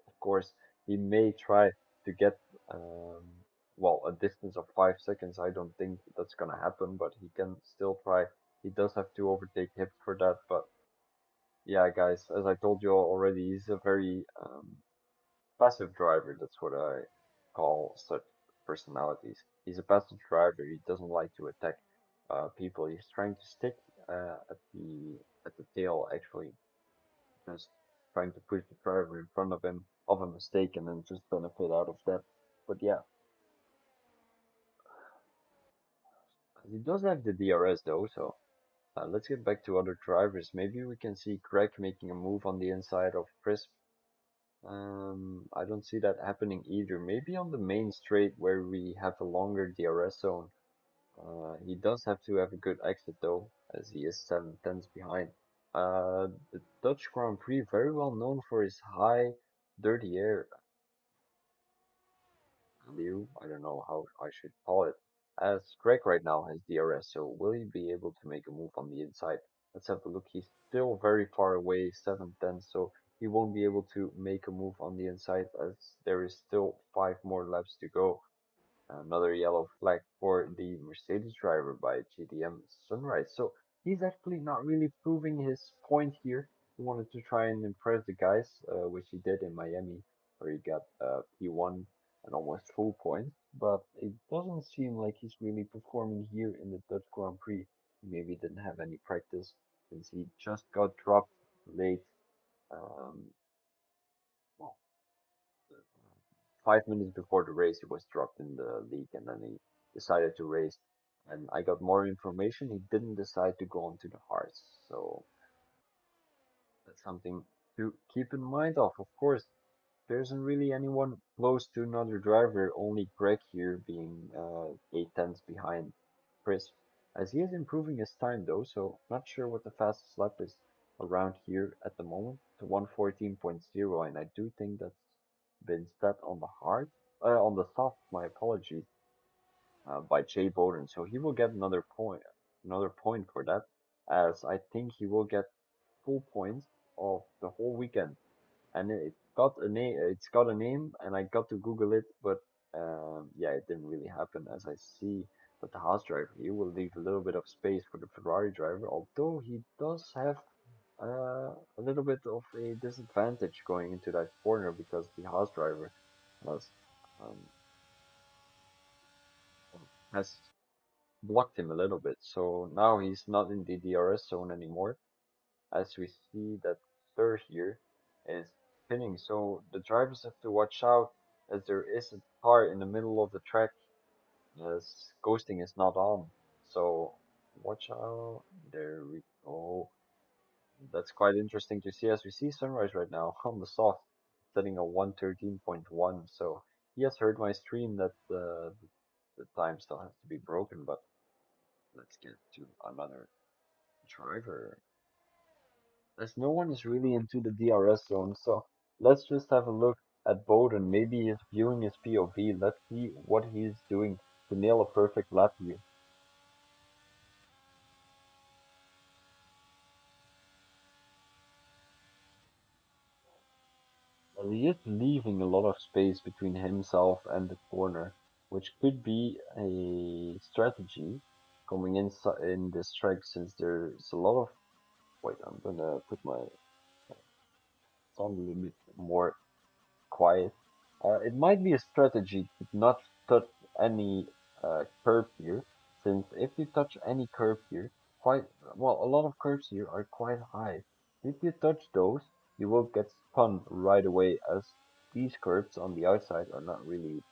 Of course, he may try to get a distance of 5 seconds. I don't think that's gonna happen, but he can still try. He does have to overtake Hips for that, but yeah, guys, as I told you already, he's a very passive driver. That's what I call such personalities. He's a passive driver. He doesn't like to attack people. He's trying to stick at the tail actually, just trying to push the driver in front of him of a mistake and then just benefit out of that. But yeah, he does have the DRS though, so let's get back to other drivers. Maybe we can see Greg making a move on the inside of Crisp. I don't see that happening either. Maybe on the main straight where we have a longer DRS zone. He does have to have a good exit though, as he is 7 tenths behind. The Dutch Grand Prix, very well known for his high dirty air value. I don't know how I should call it. As Greg right now has DRS, so will he be able to make a move on the inside? Let's have a look. He's still very far away, 7 tenths, so he won't be able to make a move on the inside as there is still 5 more laps to go. Another yellow flag for the Mercedes driver by GDM Sunrise. So he's actually not really proving his point here. He wanted to try and impress the guys, which he did in Miami, where he got P1 and almost full points. But it doesn't seem like he's really performing here in the Dutch Grand Prix. He maybe didn't have any practice since he just got dropped late. Um, well, 5 minutes before the race, he was dropped in the league, and then he decided to race. And I got more information. He didn't decide to go on to the hearts, so that's something to keep in mind. Of course, there isn't really anyone close to another driver. Only Greg here being 8 tenths behind Chris, as he is improving his time though. So not sure what the fastest lap is around here at the moment. To 114.0, and I do think that's been set on the hard, on the soft. My apologies, by Jay Bowden. So he will get another point for that, as I think he will get full points of the whole weekend. And it's got a name. It's got a name, and I got to Google it, but yeah, it didn't really happen. As I see that the Haas driver, he will leave a little bit of space for the Ferrari driver, although he does have a little bit of a disadvantage going into that corner because the Haas driver has um, has blocked him a little bit. So now he's not in the DRS zone anymore, as we see that Sir here is spinning. So the drivers have to watch out as there is a car in the middle of the track as ghosting is not on. So watch out. There we go. That's quite interesting to see as we see Sunrise right now on the soft setting a 113.1. So he has heard my stream that the time still has to be broken, but let's get to another driver. As no one is really into the DRS zone, so let's just have a look at Bowden. Maybe he's viewing his POV. Let's see what he's doing to nail a perfect lap here. And he is leaving a lot of space between himself and the corner, which could be a strategy coming in this track since there's a lot of. Wait, I'm gonna put my sound a little bit more quiet. It might be a strategy to not touch any curb here, since if you touch any curb here, quite well, a lot of curbs here are quite high. If you touch those, you will get spun right away, as these curbs on the outside are not really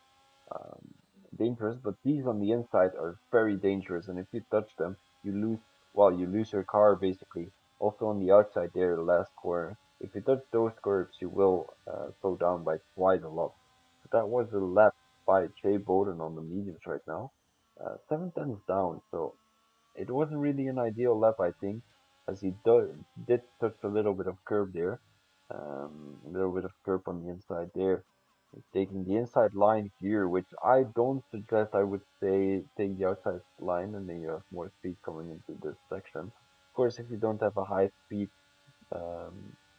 um, dangerous, but these on the inside are very dangerous, and if you touch them, you lose, well, you lose your car basically. Also on the outside there, the last corner, if you touch those curbs, you will slow down by quite a lot. So that was a lap by Jay Bowden on the mediums right now. 7 tenths down, so it wasn't really an ideal lap, I think, as he did touch a little bit of curb there. A little bit of curb on the inside there. He's taking the inside line here, which I don't suggest. I would say take the outside line and then you have more speed coming into this section. Of course, if you don't have a high speed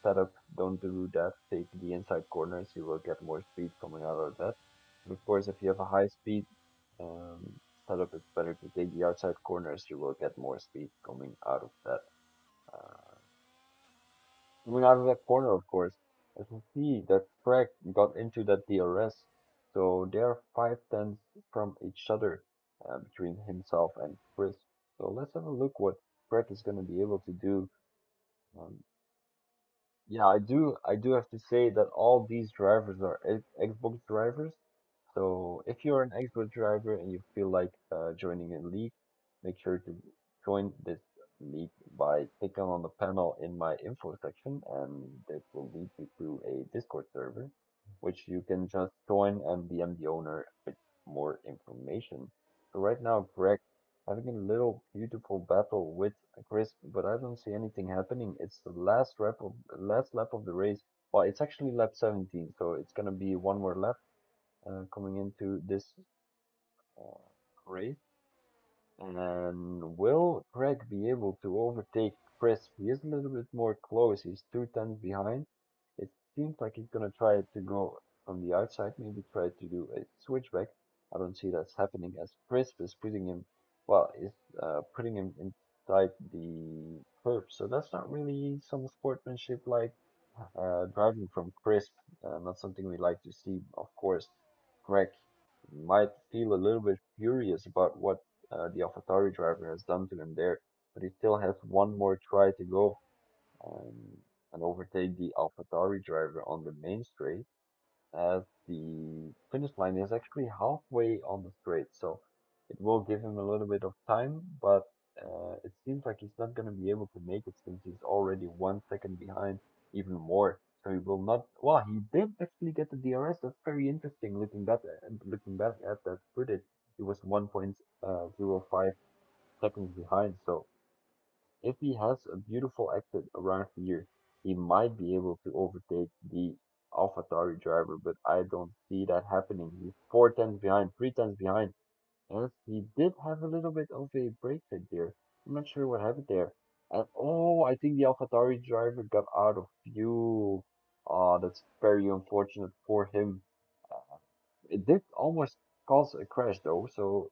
setup, don't do that. Take the inside corners, you will get more speed coming out of that. But of course, if you have a high speed um, setup, it's better to take the outside corners. You will get more speed coming out of that. Uh, Coming out of that corner, of course, as you see that Craig got into that DRS, so they are 5 tenths from each other between himself and Chris. So let's have a look what Craig is going to be able to do. Um, Yeah, I do have to say that all these drivers are Xbox drivers. So if you're an Xbox driver and you feel like joining a league, make sure to join this lead by clicking on the panel in my info section, and that will lead you to a Discord server, which you can just join and DM the owner with more information. So right now, Greg having a little beautiful battle with Chris, but I don't see anything happening. It's the last lap of the race. Well, it's actually lap 17, so it's gonna be one more lap coming into this uh, race. And will Greg be able to overtake Chris? He is a little bit more close. He's 2 tenths behind. It seems like he's gonna try to go from the outside, maybe try to do a switchback. I don't see that's happening as Chris is putting him, well, is putting him inside the curb. So that's not really some sportsmanship like driving from crisp, not something we like to see. Of course, Greg might feel a little bit furious about what the AlphaTauri driver has done to him there, but he still has one more try to go um, and overtake the AlphaTauri driver on the main straight as the finish line is actually halfway on the straight, so it will give him a little bit of time, but it seems like he's not going to be able to make it since he's already 1 second behind, even more. So he will not. Well, he did actually get the DRS. That's very interesting. Looking back at that footage, he was 1.05 seconds behind. So if he has a beautiful exit around here, he might be able to overtake the AlphaTauri driver, but I don't see that happening. He's 4 tenths behind, 3 tenths behind. Yes, he did have a little bit of a brake fit there. I'm not sure what happened there. And oh, I think the AlphaTauri driver got out of fuel. That's very unfortunate for him. Uh, it did almost cause a crash though, so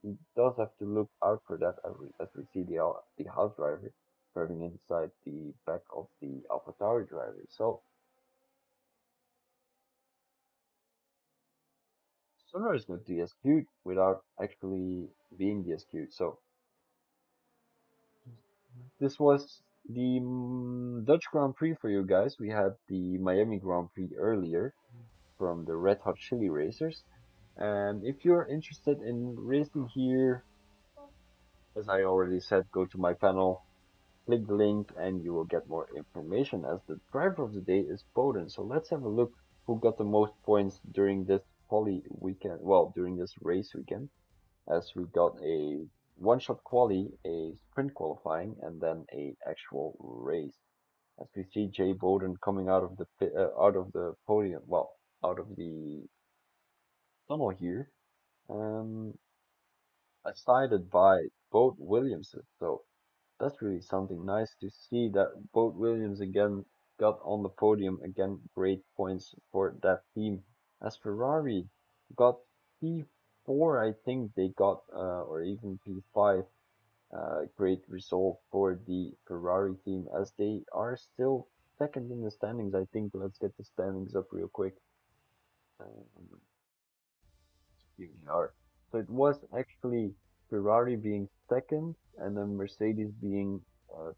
he does have to look out for that as we see the house driver driving inside the back of the AlphaTauri driver. So Sunrise is not DSQ'd without actually being DSQ'd. So this was the Dutch Grand Prix for you guys. We had the Miami Grand Prix earlier from the Red Hot Chili Racers. And if you're interested in racing here, as I already said, go to my panel, click the link, and you will get more information as the driver of the day is Bowden. So let's have a look who got the most points during this quali weekend, well, during this race weekend, as we got a one-shot quali, a sprint qualifying, and then a actual race. As we see Jay Bowden coming out of the out of the podium, well, out of the tunnel here, um, sided by both Williamson. So that's really something nice to see that both Williams again got on the podium. Again, great points for that team. As Ferrari got P4, I think they got, or even P5. Great result for the Ferrari team as they are still second in the standings. I think let's get the standings up real quick. Um, Here we are. So it was actually Ferrari being second and then Mercedes being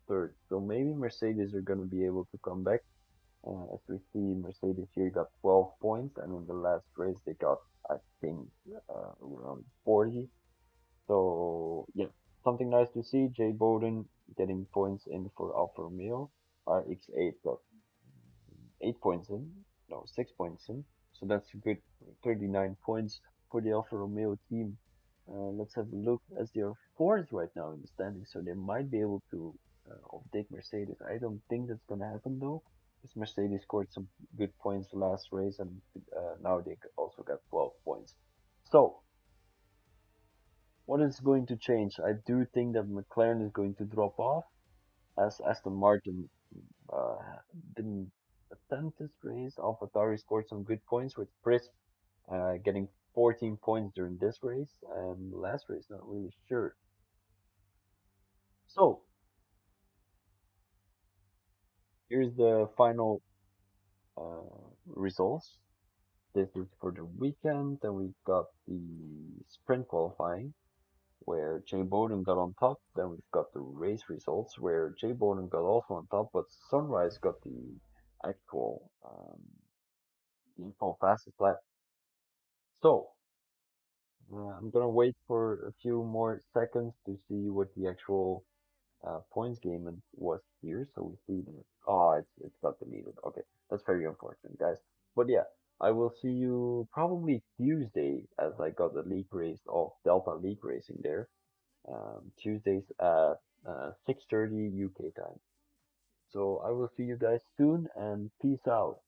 third. So maybe Mercedes are going to be able to come back. As we see, Mercedes here got 12 points, and in the last race they got, I think, around 40. So yeah, something nice to see. Jay Bowden getting points in for Alfa Romeo. RX8 got 8 points in, no, 6 points in. So that's a good 39 points for the Alfa Romeo team. Let's have a look as they are fourth right now in the standings, so they might be able to overtake Mercedes. I don't think that's gonna happen though, because Mercedes scored some good points last race, and now they also got 12 points. So what is going to change? I do think that McLaren is going to drop off as Aston Martin uh, didn't attend this race. AlphaTauri scored some good points with Chris getting 14 points during this race, and last race, not really sure. So here's the final results. This is for the weekend. Then we got the sprint qualifying, where Jay Bowden got on top. Then we've got the race results, where Jay Bowden got also on top, but Sunrise got the actual the actual fastest lap. So I'm gonna wait for a few more seconds to see what the actual points game and was here, so we see that. Oh, it's got deleted. Okay, that's very unfortunate, guys. But yeah, I will see you probably Tuesday as I got the league race of Delta League Racing there. Tuesdays at 6:30 UK time. So I will see you guys soon and peace out.